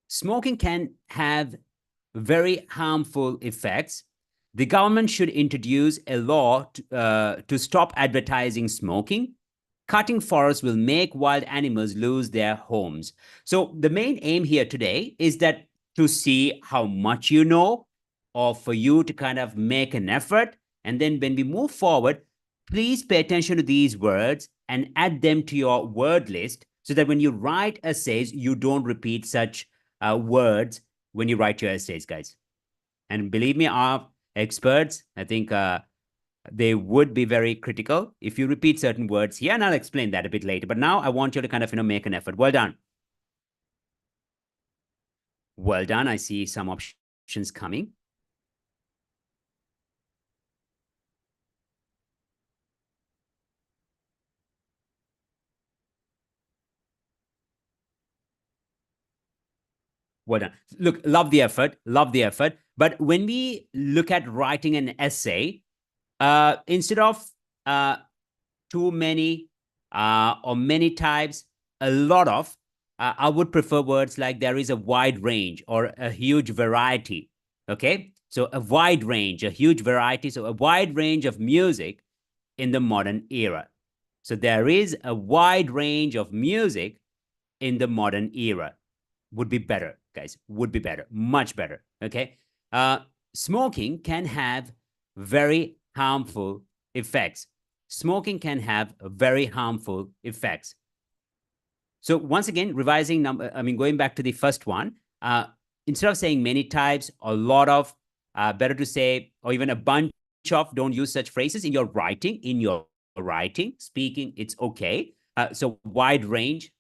smoking can have very harmful effects. The government should introduce a law to stop advertising smoking. Cutting forests will make wild animals lose their homes. So the main aim here today is that to see how much you know, or for you to kind of make an effort. And then when we move forward, please pay attention to these words and add them to your word list so that when you write essays, you don't repeat such words when you write your essays, guys. And believe me, our experts, I think they would be very critical if you repeat certain words here, and I'll explain that a bit later. But now I want you to kind of, make an effort. Well done. Well done. I see some options coming. Well done. Look, love the effort, love the effort. But when we look at writing an essay, instead of too many or many types, a lot of, I would prefer words like there is a wide range or a huge variety. Okay. So a wide range, a huge variety. So a wide range of music in the modern era. So there is a wide range of music in the modern era. Would be better, guys. Would be better. Much better. Okay. Smoking can have very harmful effects. Smoking can have very harmful effects. So once again, revising going back to the first one, instead of saying many types, a lot of, better to say, or even a bunch of, don't use such phrases in your writing. In your writing, speaking, it's okay. So wide range,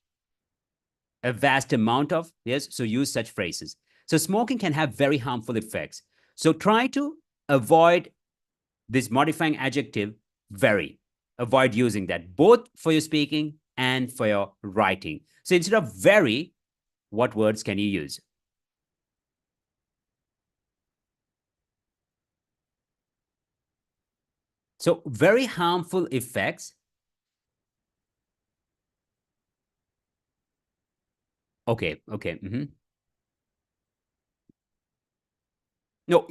a vast amount of, yes, so use such phrases. So smoking can have very harmful effects. So try to avoid this modifying adjective very. Avoid using that both for your speaking and for your writing. So instead of very, what words can you use? So very harmful effects. Okay, okay. No,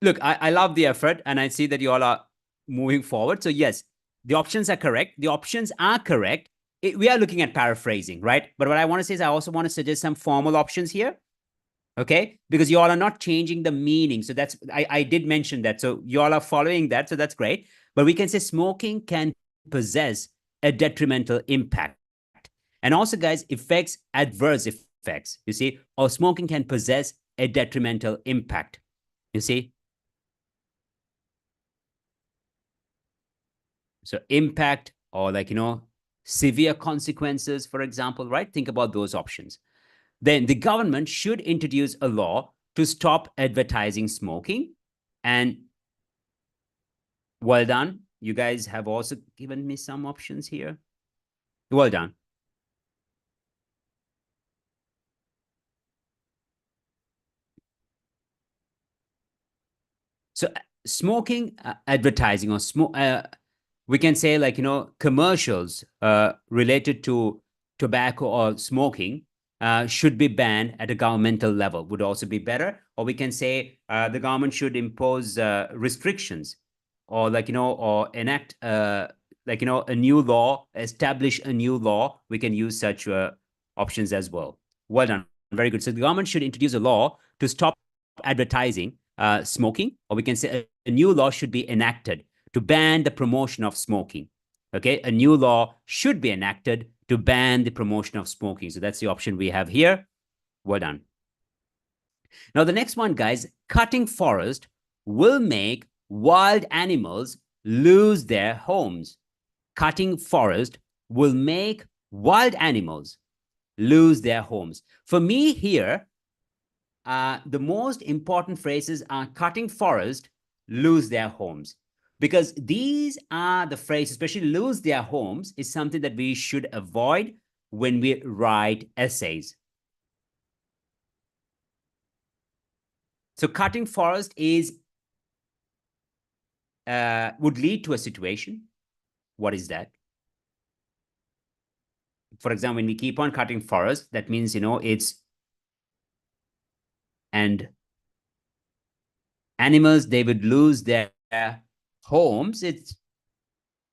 look, I love the effort and I see that you all are moving forward. So yes, the options are correct. The options are correct. We are looking at paraphrasing, right? But what I want to say is I also want to suggest some formal options here. Okay, because you all are not changing the meaning. So that's, I did mention that. So you all are following that. So that's great. But we can say smoking can possess a detrimental impact. And also, guys, effects, adverse effects, you see, or smoking can possess a detrimental impact. You see? So impact or severe consequences, for example, right? Think about those options. Then the government should introduce a law to stop advertising smoking. And well done. You guys have also given me some options here. Well done. So smoking advertising or we can say commercials related to tobacco or smoking should be banned at a governmental level would also be better. Or we can say the government should impose restrictions or or enact a new law, establish a new law. We can use such options as well. Well done. Very good. So the government should introduce a law to stop advertising smoking, or we can say a new law should be enacted to ban the promotion of smoking. Okay, a new law should be enacted to ban the promotion of smoking. So that's the option we have here. Well done. Now, the next one, guys, cutting forest will make wild animals lose their homes. Cutting forest will make wild animals lose their homes. For me here, the most important phrases are cutting forest, lose their homes. Because these are the phrases, especially lose their homes, is something that we should avoid when we write essays. So cutting forest is would lead to a situation. What is that? For example, when we keep on cutting forest, that means, it's, and animals, they would lose their homes. It's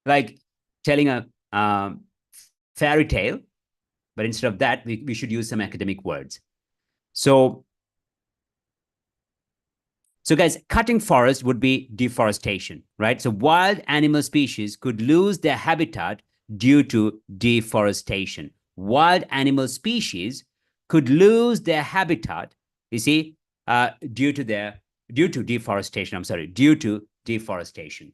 like telling a fairy tale, but instead of that, we should use some academic words. So guys, cutting forest would be deforestation, right? So wild animal species could lose their habitat due to deforestation. Wild animal species could lose their habitat, you see, due to deforestation. I'm sorry, due to deforestation.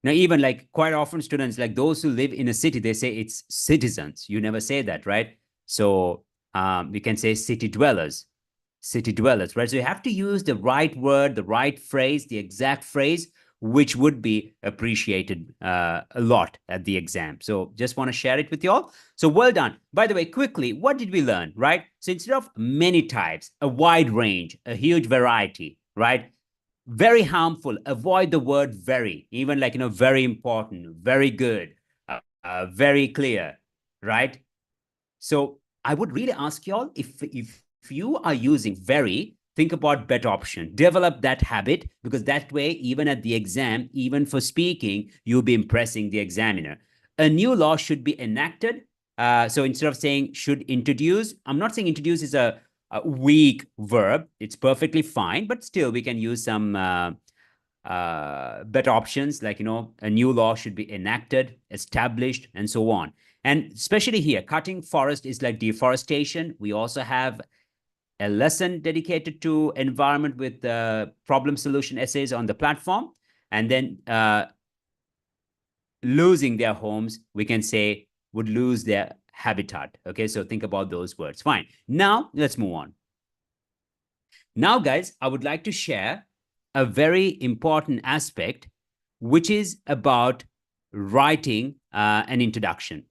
Now, even quite often students, like those who live in a city, they say it's citizens. You never say that, right? So we can say city dwellers, right? So you have to use the right word, the right phrase, the exact phrase, which would be appreciated a lot at the exam. So just want to share it with you all. So well done. By the way, quickly, what did we learn, right? So instead of many types, a wide range, a huge variety, right? Very harmful, avoid the word very, even very important, very good, very clear, right? So I would really ask y'all, if you are using very, think about better option, develop that habit, because that way, even at the exam, even for speaking, you'll be impressing the examiner. A new law should be enacted. So instead of saying should introduce, I'm not saying introduce is a weak verb. It's perfectly fine, but still we can use some better options, like a new law should be enacted, established, and so on. And especially here, cutting forest is like deforestation. We also have a lesson dedicated to environment with problem solution essays on the platform. And then losing their homes, we can say would lose their habitat. Okay, so think about those words. Fine. Now, let's move on. Now, guys, I would like to share a very important aspect, which is about writing an introduction.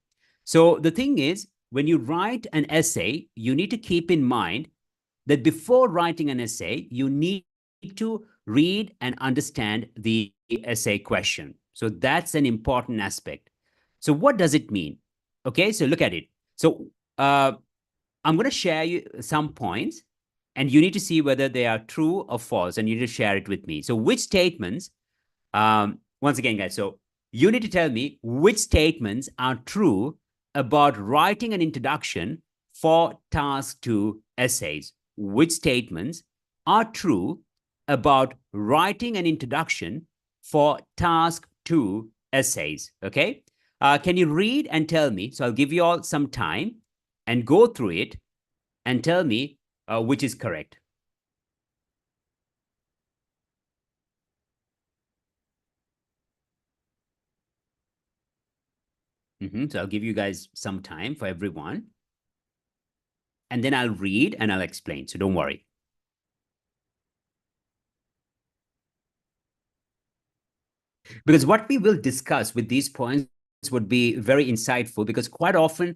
So the thing is, when you write an essay, you need to keep in mind that before writing an essay, you need to read and understand the essay question. So that's an important aspect. So what does it mean? Okay, so look at it. So I'm going to share you some points, and you need to see whether they are true or false, and you need to share it with me. So which statements, once again, guys, so you need to tell me which statements are true about writing an introduction for task 2 essays. Which statements are true about writing an introduction for task 2 essays? Okay. Can you read and tell me? So I'll give you all some time and go through it and tell me which is correct. So I'll give you guys some time for everyone. And then I'll read and I'll explain. So don't worry. Because what we will discuss with these points would be very insightful, because quite often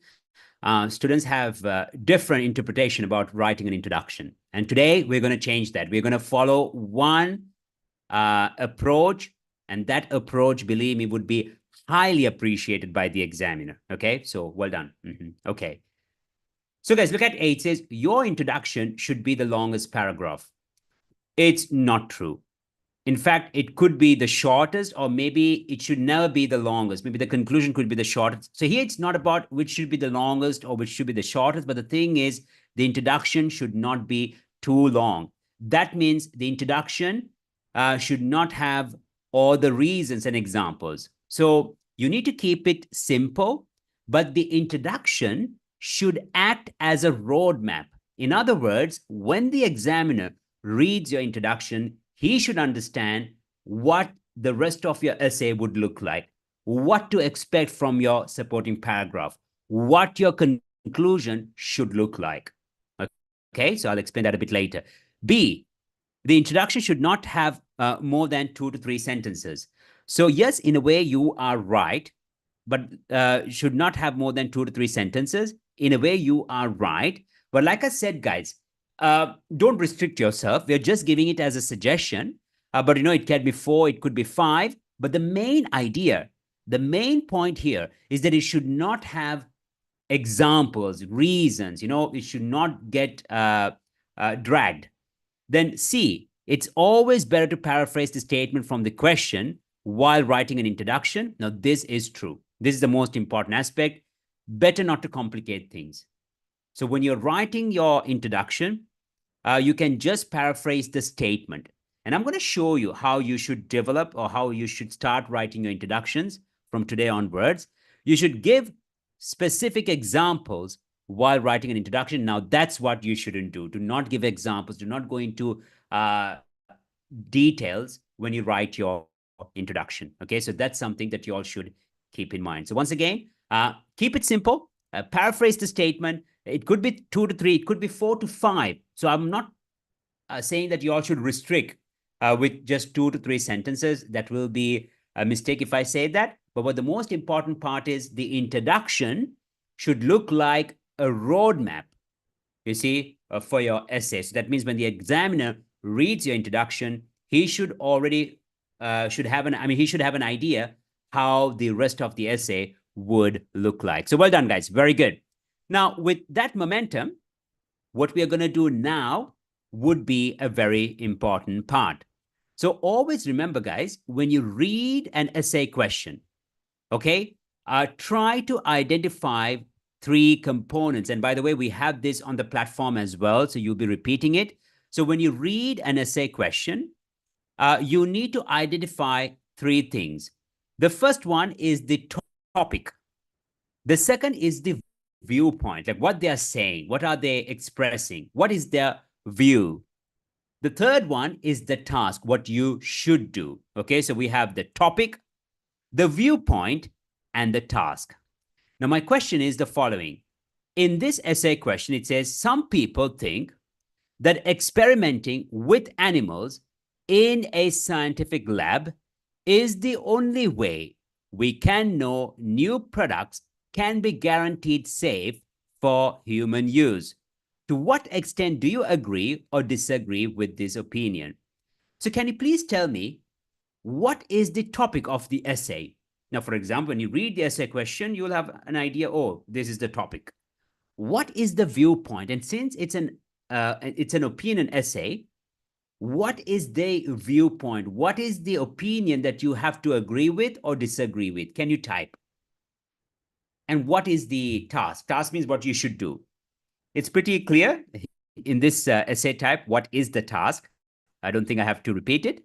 students have different interpretation about writing an introduction. And today we're going to change that. We're going to follow one approach, and that approach, believe me, would be highly appreciated by the examiner. Okay, so well done. Okay. So guys, look at A. It says, your introduction should be the longest paragraph. It's not true. In fact, it could be the shortest, or maybe it should never be the longest. Maybe the conclusion could be the shortest. So here it's not about which should be the longest or which should be the shortest, but the thing is, the introduction should not be too long. That means the introduction should not have all the reasons and examples. So you need to keep it simple, but the introduction should act as a roadmap. In other words, when the examiner reads your introduction, he should understand what the rest of your essay would look like, what to expect from your supporting paragraph, what your conclusion should look like. Okay, so I'll explain that a bit later. B, the introduction should not have more than 2 to 3 sentences. So yes, in a way you are right, but should not have more than 2 to 3 sentences. In a way you are right. But like I said, guys, don't restrict yourself. We're just giving it as a suggestion. But it can be 4, it could be 5. But the main idea, the main point here is that it should not have examples, reasons. It should not get dragged. Then C, it's always better to paraphrase the statement from the question while writing an introduction. Now, this is true. This is the most important aspect. Better not to complicate things. So when you're writing your introduction, you can just paraphrase the statement. And I'm going to show you how you should develop, or how you should start writing your introductions from today onwards. You should give specific examples while writing an introduction. Now, that's what you shouldn't do. Do not give examples. Do not go into details when you write your introduction. Okay, so that's something that you all should keep in mind. So once again, keep it simple. Paraphrase the statement. It could be 2 to 3. It could be 4 to 5. So I'm not saying that you all should restrict with just 2 to 3 sentences. That will be a mistake if I say that. But what the most important part is, the introduction should look like a roadmap, you see, for your essay. So that means when the examiner reads your introduction, he should already he should have an idea how the rest of the essay would look like. So well done, guys. Very good. Now, with that momentum, what we are going to do now would be a very important part. So always remember, guys, when you read an essay question, okay, try to identify 3 components. And by the way, we have this on the platform as well, so you'll be repeating it. So when you read an essay question, you need to identify 3 things. The first one is the topic. The second is the viewpoint, like what they are saying, what are they expressing, what is their view. The third one is the task, what you should do. Okay, so we have the topic, the viewpoint, and the task. Now, my question is the following. In this essay question, it says, some people think that experimenting with animals in a scientific lab is the only way we can know new products can be guaranteed safe for human use. To what extent do you agree or disagree with this opinion? So can you please tell me, what is the topic of the essay? Now, for example, when you read the essay question, you'll have an idea, oh, this is the topic. What is the viewpoint? And since it's an opinion essay, what is the viewpoint? What is the opinion that you have to agree with or disagree with? Can you type? And what is the task? Task means what you should do. It's pretty clear in this essay type. What is the task? I don't think I have to repeat it.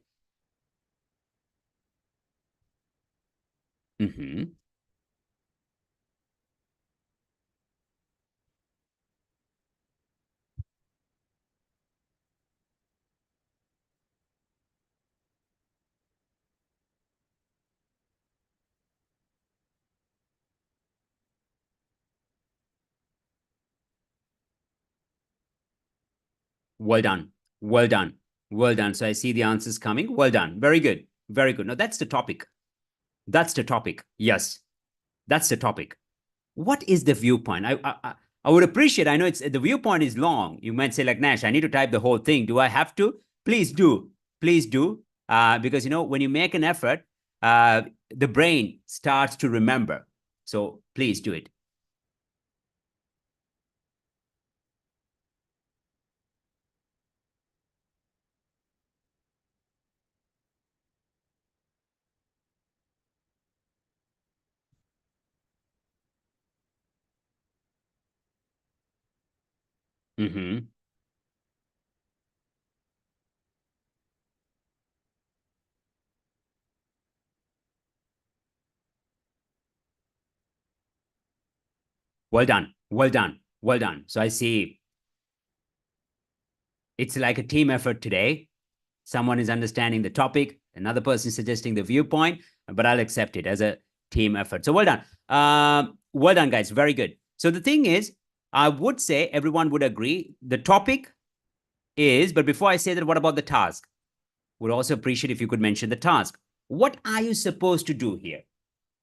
Well done. Well done. Well done. So I see the answers coming. Well done. Very good. Very good. Now that's the topic. That's the topic. Yes, that's the topic. What is the viewpoint? I would appreciate, I know it's the viewpoint is long. You might say like, Nash, I need to type the whole thing. Do I have to? Please do. Please do. Because, you know, when you make an effort, the brain starts to remember. So please do it. Mm-hmm. Well done. Well done. Well done. So I see it's like a team effort today. Someone is understanding the topic, another person is suggesting the viewpoint, but I'll accept it as a team effort. So well done. Well done, guys. Very good. So the thing is, I would say everyone would agree. The topic is, but before I say that, what about the task? Would also appreciate if you could mention the task. What are you supposed to do here?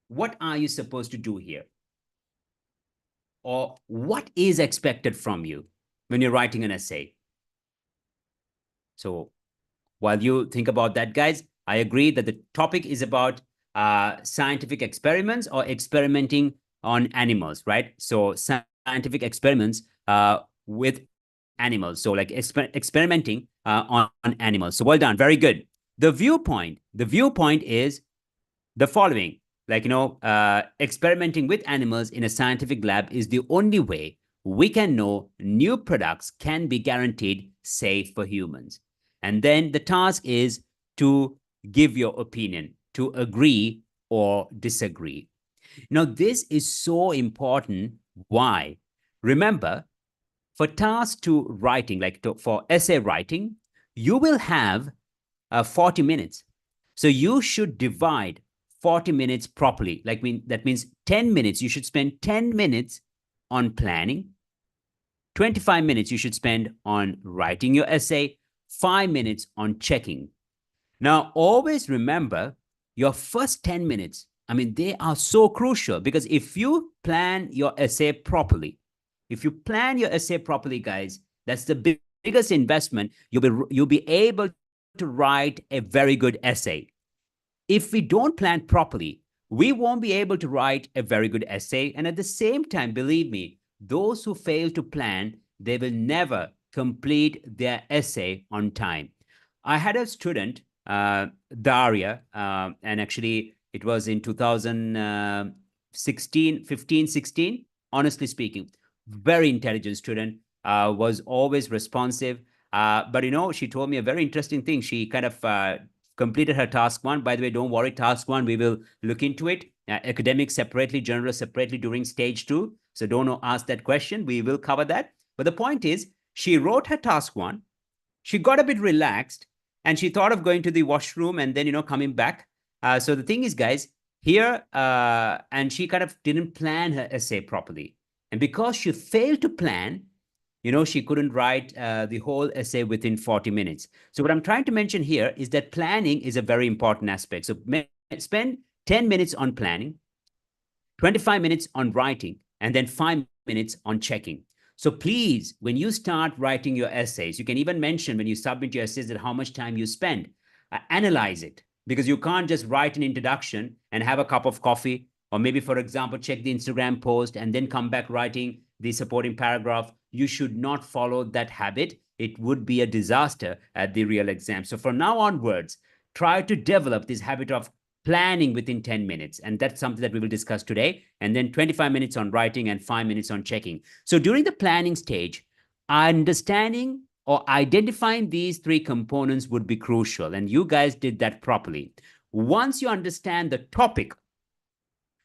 What are you supposed to do here? Or what is expected from you when you're writing an essay? So while you think about that, guys, I agree that the topic is about scientific experiments or experimenting on animals, right? So scientific experiments with animals. So like experimenting on animals. So well done. Very good. The viewpoint is the following. Like, you know, experimenting with animals in a scientific lab is the only way we can know new products can be guaranteed safe for humans. And then the task is to give your opinion, to agree or disagree. Now, this is so important. Why? Remember, for task to writing, like for essay writing, you will have 40 minutes. So you should divide 40 minutes properly. Like that means 10 minutes, you should spend 10 minutes on planning. 25 minutes you should spend on writing your essay. 5 minutes on checking. Now, always remember your first 10 minutes. I mean, they are so crucial because if you plan your essay properly, guys, that's the biggest investment. You'll be able to write a very good essay. If we don't plan properly, we won't be able to write a very good essay. And at the same time, believe me, those who fail to plan, they will never complete their essay on time. I had a student, Daria, and actually it was in 2016, 15, 16, honestly speaking, very intelligent student, was always responsive. But, you know, she told me a very interesting thing. She kind of completed her task one. By the way, don't worry, task one, we will look into it. Academic separately, general separately during stage 2. So don't ask that question. We will cover that. But the point is, she wrote her task one. She got a bit relaxed and she thought of going to the washroom and then, you know, coming back. So the thing is, guys, here, and she kind of didn't plan her essay properly. And because she failed to plan, she couldn't write the whole essay within 40 minutes. So what I'm trying to mention here is that planning is a very important aspect. So spend 10 minutes on planning, 25 minutes on writing, and then 5 minutes on checking. So please, when you start writing your essays, you can even mention when you submit your essays that how much time you spend. Analyze it, because you can't just write an introduction and have a cup of coffee, or maybe, for example, check the Instagram post and then come back writing the supporting paragraph. You should not follow that habit. It would be a disaster at the real exam. So from now onwards, try to develop this habit of planning within 10 minutes. And that's something that we will discuss today. And then 25 minutes on writing and 5 minutes on checking. So during the planning stage, understanding or identifying these three components would be crucial. And you guys did that properly. Once you understand the topic,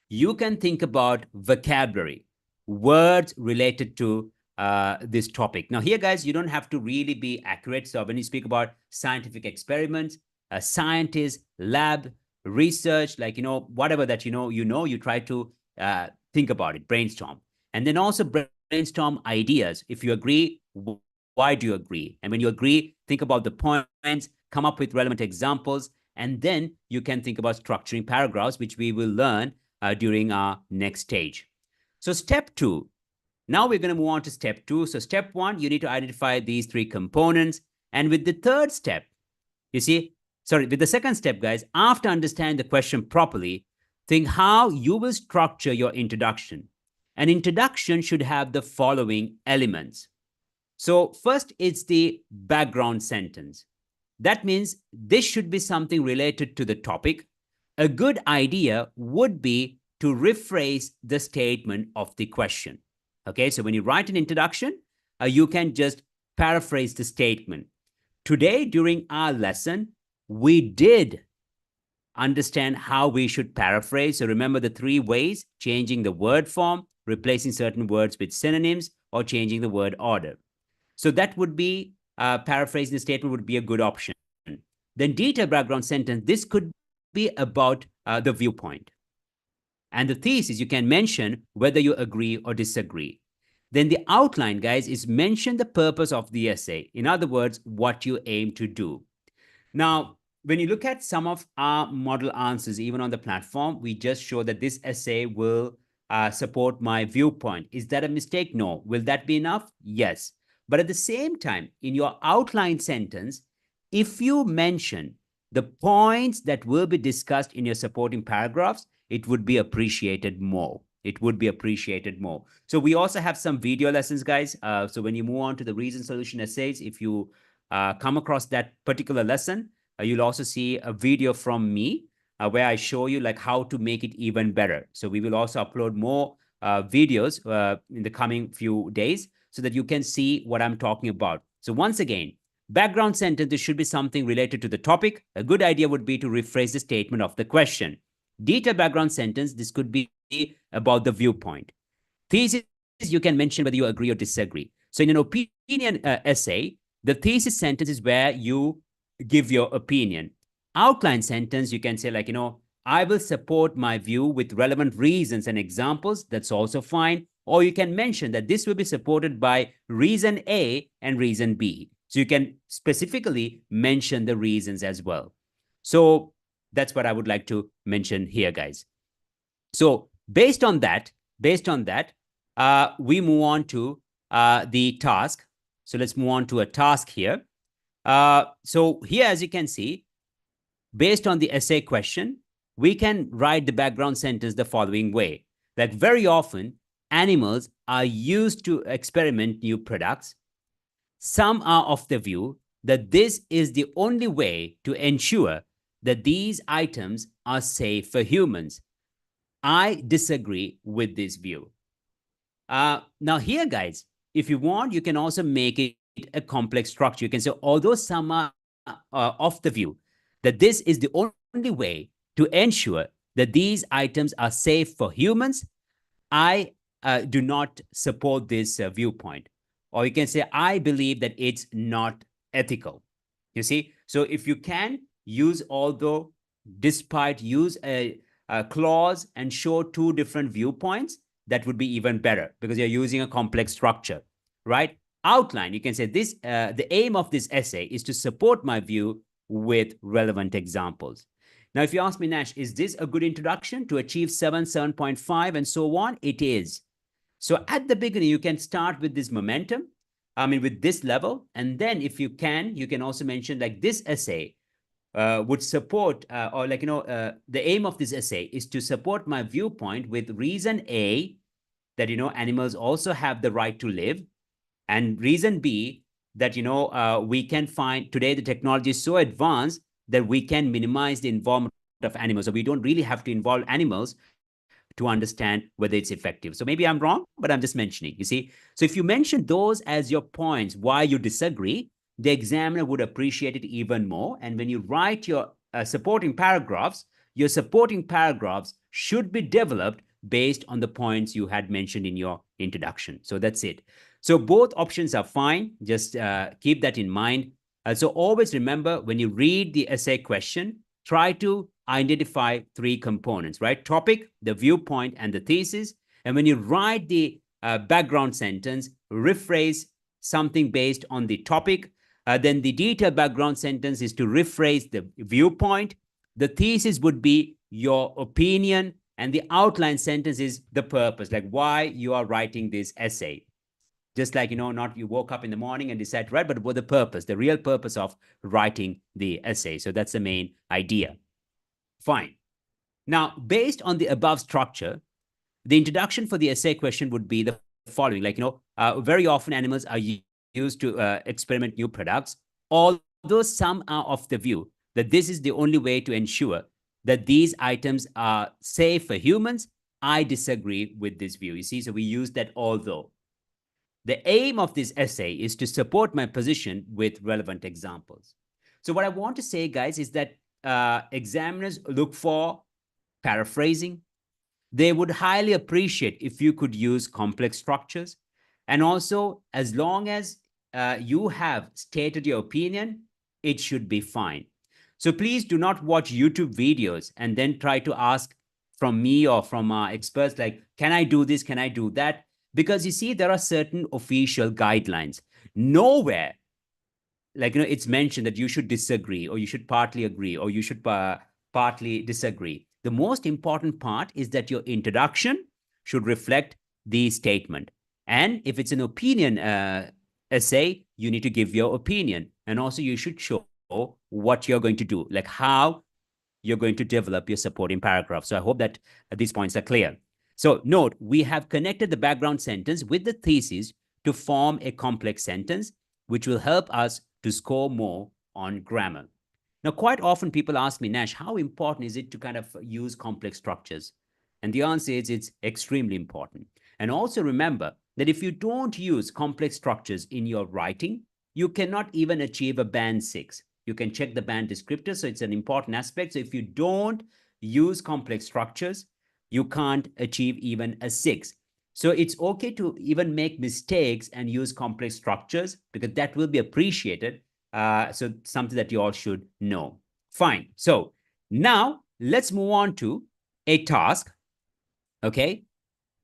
you can think about vocabulary, words related to this topic. Now here, guys, you don't have to really be accurate. So when you speak about scientific experiments, scientists, lab, research, like, whatever that you try to think about it, brainstorm. And then also brainstorm ideas. If you agree, why do you agree? And when you agree, think about the points, come up with relevant examples, and then you can think about structuring paragraphs, which we will learn during our next stage. So step 2, now we're going to move on to step 2. So step 1, you need to identify these three components. And with the third step, with the second step, guys, after understanding the question properly, think how you will structure your introduction. An introduction should have the following elements. So first, it's the background sentence. That means this should be something related to the topic. A good idea would be to rephrase the statement of the question. Okay, so when you write an introduction, you can just paraphrase the statement. Today, during our lesson, we did understand how we should paraphrase. So remember the 3 ways: changing the word form, replacing certain words with synonyms, or changing the word order. So that would be, paraphrasing the statement would be a good option. Then detailed background sentence, this could be about the viewpoint. And the thesis, you can mention whether you agree or disagree. Then the outline, guys, is mention the purpose of the essay. In other words, what you aim to do. Now, when you look at some of our model answers, even on the platform, we just show that this essay will support my viewpoint. Is that a mistake? No. Will that be enough? Yes. But at the same time, in your outline sentence, if you mention the points that will be discussed in your supporting paragraphs, it would be appreciated more. It would be appreciated more. So we also have some video lessons, guys. So when you move on to the reason solution essays, if you come across that particular lesson, you'll also see a video from me where I show you like how to make it even better. So we will also upload more videos in the coming few days so that you can see what I'm talking about. So once again, background sentence, this should be something related to the topic. A good idea would be to rephrase the statement of the question. Detailed background sentence, this could be about the viewpoint. Thesis, you can mention whether you agree or disagree. So in an opinion essay, the thesis sentence is where you give your opinion. Outline sentence, you can say like, I will support my view with relevant reasons and examples. That's also fine. Or you can mention that this will be supported by reason A and reason B. So you can specifically mention the reasons as well. So that's what I would like to mention here, guys. So based on that, we move on to the task. So let's move on to a task here. So here, as you can see, based on the essay question, we can write the background sentence the following way. Like very often, animals are used to experiment new products. Some are of the view that this is the only way to ensure that these items are safe for humans. I disagree with this view. Now here, guys, if you want, you can also make it a complex structure. You can say, although some are of the view that this is the only way to ensure that these items are safe for humans, I do not support this viewpoint. Or you can say, I believe that it's not ethical. You see? So if you can use although, despite, use a clause and show two different viewpoints, that would be even better because you're using a complex structure, right? Outline, you can say this, the aim of this essay is to support my view with relevant examples. Now, if you ask me, Nash, is this a good introduction to achieve 7.5, and so on? It is. So at the beginning, you can start with this momentum, with this level. And then if you can also mention like this essay would support, the aim of this essay is to support my viewpoint with reason A, that, animals also have the right to live. And reason B, that, we can find today the technology is so advanced that we can minimize the involvement of animals. So we don't really have to involve animals to understand whether it's effective. So maybe I'm wrong, but I'm just mentioning, you see. So if you mention those as your points, why you disagree, the examiner would appreciate it even more. And when you write your supporting paragraphs should be developed based on the points you had mentioned in your introduction. So that's it. So both options are fine. Just keep that in mind. So always remember, when you read the essay question, try to identify three components, right? Topic, the viewpoint, and the thesis. And when you write the background sentence, rephrase something based on the topic. Then the detailed background sentence is to rephrase the viewpoint. The thesis would be your opinion, and the outline sentence is the purpose, like why you are writing this essay. Just like, not you woke up in the morning and decided to write, but what the purpose, the real purpose of writing the essay. So that's the main idea. Fine. Now, based on the above structure, the introduction for the essay question would be the following. Like, very often animals are used to experiment new products, although some are of the view that this is the only way to ensure that these items are safe for humans. I disagree with this view. You see, so we use that although. The aim of this essay is to support my position with relevant examples. So what I want to say, guys, is that examiners look for paraphrasing. They would highly appreciate if you could use complex structures. And also, as long as you have stated your opinion, it should be fine. So please do not watch YouTube videos and then try to ask from me or from experts like, can I do this? Can I do that? Because you see, there are certain official guidelines. Nowhere, like, it's mentioned that you should disagree, or you should partly agree, or you should partly disagree. The most important part is that your introduction should reflect the statement. And if it's an opinion essay, you need to give your opinion. And also you should show what you're going to do, like how you're going to develop your supporting paragraph. So I hope that these points are clear. So note, we have connected the background sentence with the thesis to form a complex sentence, which will help us to score more on grammar. Now, quite often people ask me, Nash, how important is it to kind of use complex structures? And the answer is it's extremely important. And also remember that if you don't use complex structures in your writing, you cannot even achieve a band 6. You can check the band descriptor, so it's an important aspect. So if you don't use complex structures, you can't achieve even a 6. So it's okay to even make mistakes and use complex structures, because that will be appreciated. So something that you all should know. Fine. So now let's move on to a task. Okay.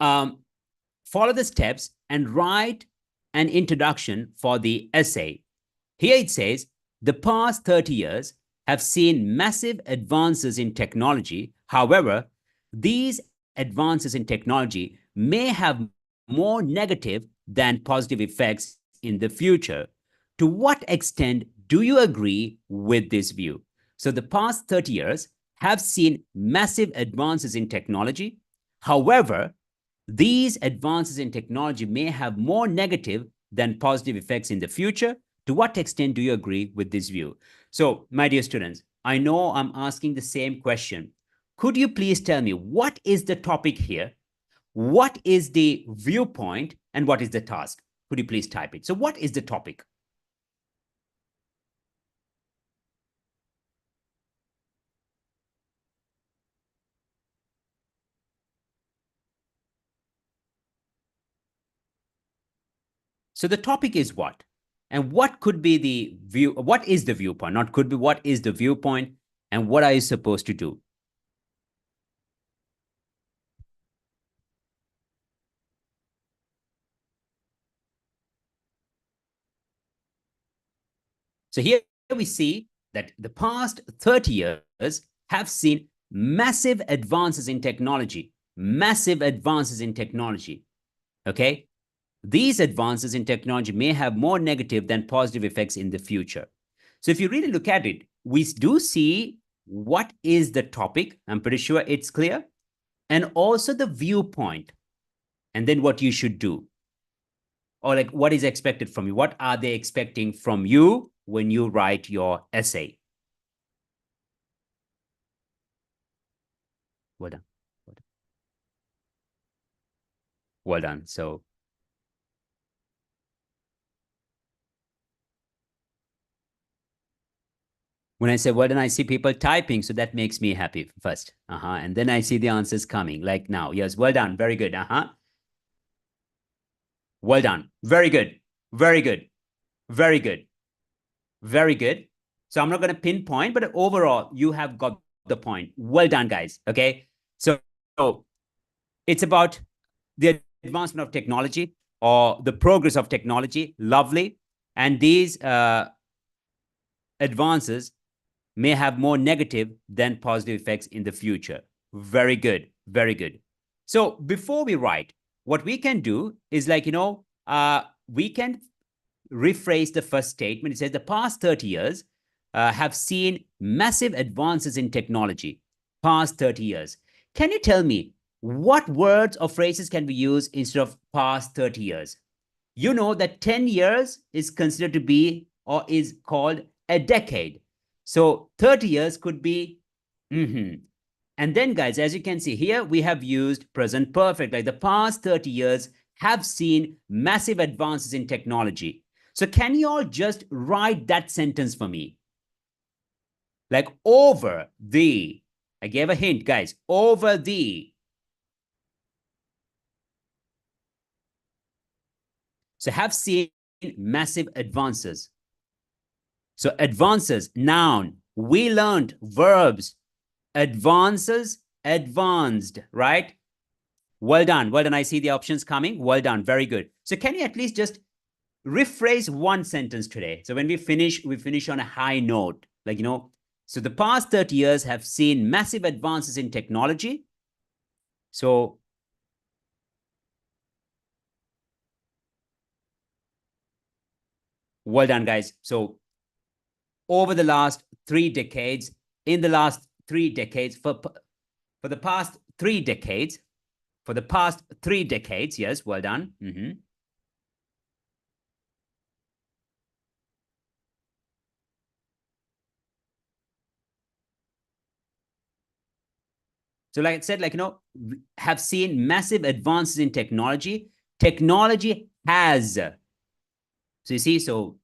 Follow the steps and write an introduction for the essay. Here it says, the past 30 years have seen massive advances in technology. However, these advances in technology may have more negative than positive effects in the future. To what extent do you agree with this view? So the past 30 years have seen massive advances in technology. However, these advances in technology may have more negative than positive effects in the future. To what extent do you agree with this view? So, my dear students, I know I'm asking the same question. Could you please tell me what is the topic here? What is the viewpoint? And what is the task? Could you please type it? So what is the topic? So the topic is what? And what could be the view? What is the viewpoint? Not could be, what is the viewpoint? And what are you supposed to do? So here we see that the past 30 years have seen massive advances in technology, massive advances in technology. Okay. These advances in technology may have more negative than positive effects in the future. So if you really look at it, we do see what is the topic. I'm pretty sure it's clear. And also the viewpoint. And then what you should do. Or like what is expected from you. What are they expecting from you when you write your essay? Well done. Well done. Well done. So when I say well done, I see people typing. So that makes me happy first. And then I see the answers coming like now. Yes, well done. Very good. Well done. Very good. Very good. Very good. Very good. So I'm not going to pinpoint, but overall, you have got the point. Well done, guys. Okay. So it's about the advancement of technology or the progress of technology. Lovely. And these advances may have more negative than positive effects in the future. Very good. Very good. So before we write, what we can do is like, we can rephrase the first statement. It says the past 30 years have seen massive advances in technology. Past 30 years. Can you tell me what words or phrases can we use instead of past 30 years? You know that 10 years is considered to be or is called a decade. So 30 years could be And then, guys, as you can see here, we have used present perfect. Like the past 30 years have seen massive advances in technology. So can you all just write that sentence for me? Like over the, I gave a hint, guys, over the. So have seen massive advances. So advances, noun. We learned verbs, advances, advanced, right? Well done. Well done. I see the options coming. Well done. Very good. So can you at least just rephrase one sentence today? So when we finish on a high note. Like, so the past 30 years have seen massive advances in technology. So well done, guys. So over the last 3 decades, in the last 3 decades, for the past 3 decades, yes, well done. So like I said, have seen massive advances in technology. Technology has. So you see, so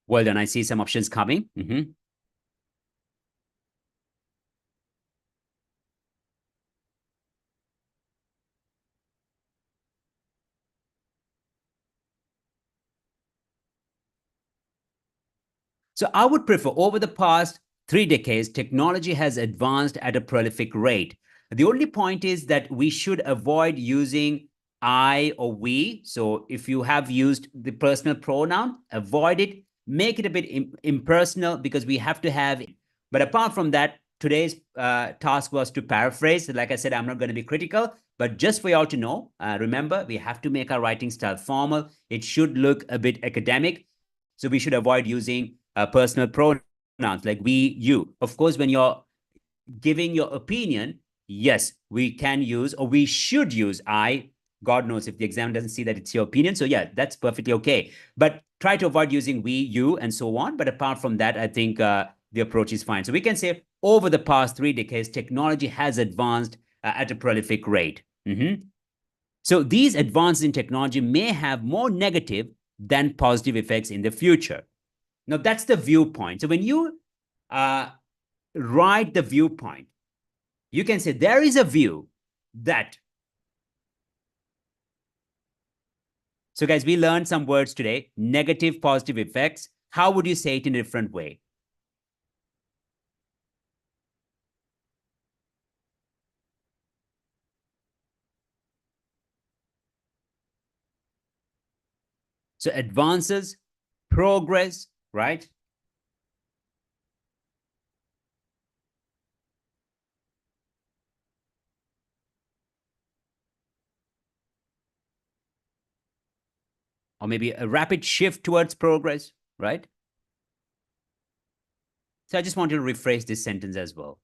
well done. I see some options coming. So I would prefer over the past 3 decades, technology has advanced at a prolific rate. The only point is that we should avoid using I or we. So if you have used the personal pronoun, avoid it, make it a bit impersonal because we have to have it. But apart from that, today's task was to paraphrase. Like I said, I'm not going to be critical, but just for y'all to know, remember, we have to make our writing style formal. It should look a bit academic. So we should avoid using personal pronouns like we, you. Of course, when you're giving your opinion, yes, we can use or we should use I. God knows if the exam doesn't see that it's your opinion. So yeah, that's perfectly okay. But try to avoid using we, you, and so on. But apart from that, I think the approach is fine. So we can say over the past 3 decades, technology has advanced at a prolific rate. So these advances in technology may have more negative than positive effects in the future. Now, that's the viewpoint. So when you write the viewpoint, you can say there is a view that So guys, we learned some words today, negative, positive effects. How would you say it in a different way? So advances, progress, right? Or maybe a rapid shift towards progress, right? So I just want to rephrase this sentence as well.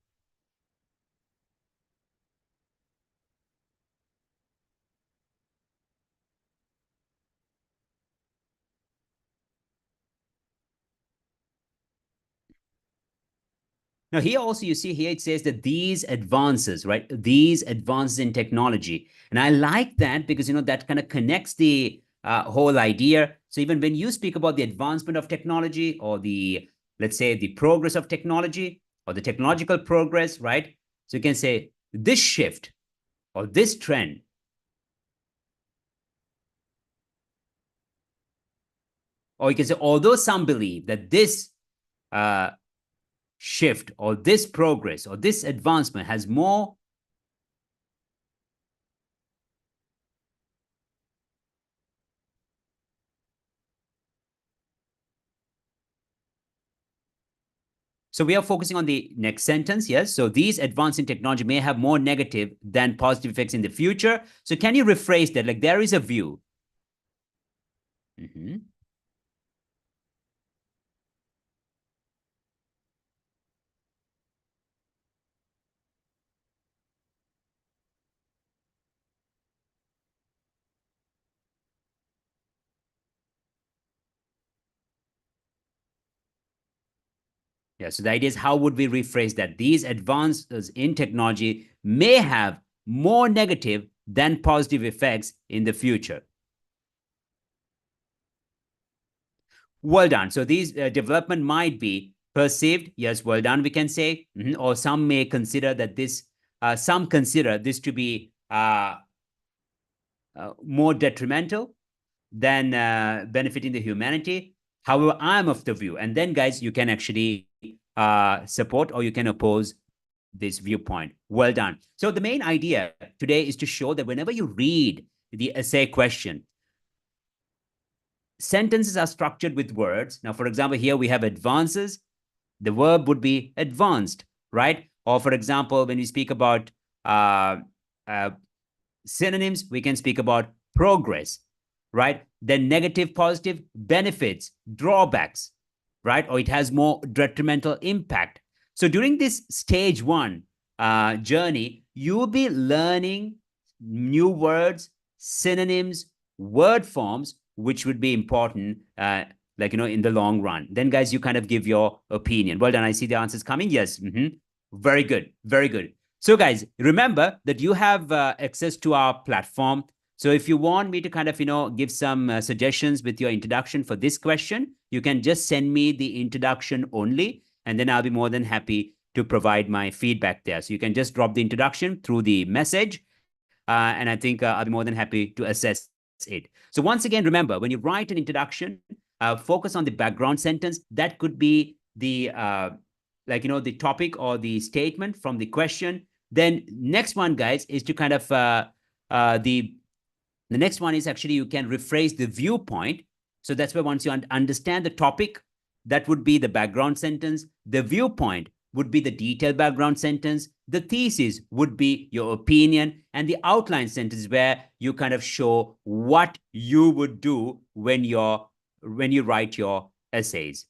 Now, here also, you see here it says that these advances, right? These advances in technology. And I like that because, that kind of connects the whole idea. So even when you speak about the advancement of technology or let's say, the progress of technology or the technological progress, right? So you can say this shift or this trend. Or you can say, although some believe that this uh, shift or this progress or this advancement has more. So we are focusing on the next sentence, yes? So these advances in technology may have more negative than positive effects in the future. So can you rephrase that? Like there is a view. Mm-hmm. Yeah, so the idea is how would we rephrase that? These advances in technology may have more negative than positive effects in the future. Well done. So these development might be perceived, yes, well done, we can say, or some may consider that some consider this to be more detrimental than benefiting the humanity. However, I'm of the view, and then guys, you can actually support or you can oppose this viewpoint. Well done. So the main idea today is to show that whenever you read the essay question, sentences are structured with words. Now, for example, here we have advances. The verb would be advanced, right? Or for example, when we speak about uh, synonyms, we can speak about progress, right? Then negative, positive, benefits, drawbacks, right? Or it has more detrimental impact. So during this stage one journey, you will be learning new words, synonyms, word forms, which would be important, in the long run. Then, guys, you kind of give your opinion. Well done. I see the answers coming. Yes. Very good. Very good. So, guys, remember that you have access to our platform. So if you want me to kind of, give some suggestions with your introduction for this question, you can just send me the introduction only, and then I'll be more than happy to provide my feedback there. So you can just drop the introduction through the message, and I think I'll be more than happy to assess it. So once again, remember, when you write an introduction, focus on the background sentence. That could be the topic or the statement from the question. Then next one, guys, is to kind of the next one is actually you can rephrase the viewpoint. So that's where once you understand the topic, that would be the background sentence. The viewpoint would be the detailed background sentence. The thesis would be your opinion. And the outline sentence where you kind of show what you would do when you write your essays.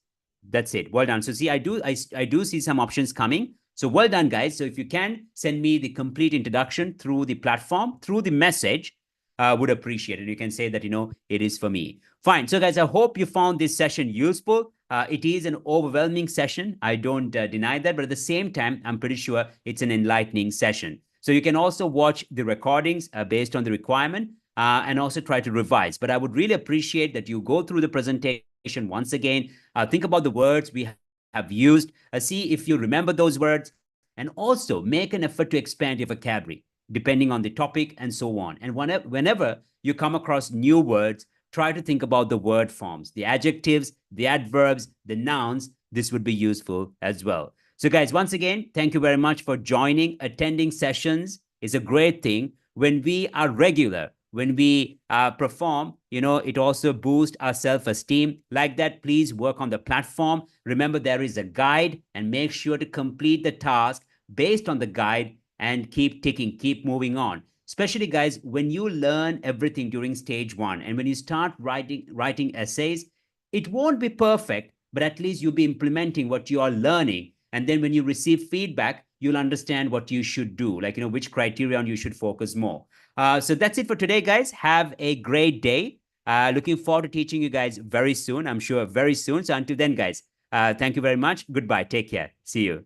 That's it. Well done. So see, I do see some options coming. So well done, guys. So if you can send me the complete introduction through the platform, through the message, would appreciate it. You can say that, it is for me. Fine. So guys, I hope you found this session useful. It is an overwhelming session. I don't deny that, but at the same time, I'm pretty sure it's an enlightening session. So you can also watch the recordings based on the requirement and also try to revise. But I would really appreciate that you go through the presentation once again, think about the words we have used, see if you remember those words, and also make an effort to expand your vocabulary depending on the topic and so on. And whenever you come across new words, try to think about the word forms, the adjectives, the adverbs, the nouns. This would be useful as well. So guys, once again, thank you very much for joining. Attending sessions is a great thing. When we are regular, when we perform, it also boosts our self-esteem. Like that, please work on the platform. Remember, there is a guide, and make sure to complete the task based on the guide and keep ticking, keep moving on. Especially, guys, when you learn everything during stage one and when you start writing essays, it won't be perfect, but at least you'll be implementing what you are learning. And then when you receive feedback, you'll understand what you should do, like, which criterion you should focus more. So that's it for today, guys. Have a great day. Looking forward to teaching you guys very soon. I'm sure very soon. So until then, guys, thank you very much. Goodbye. Take care. See you.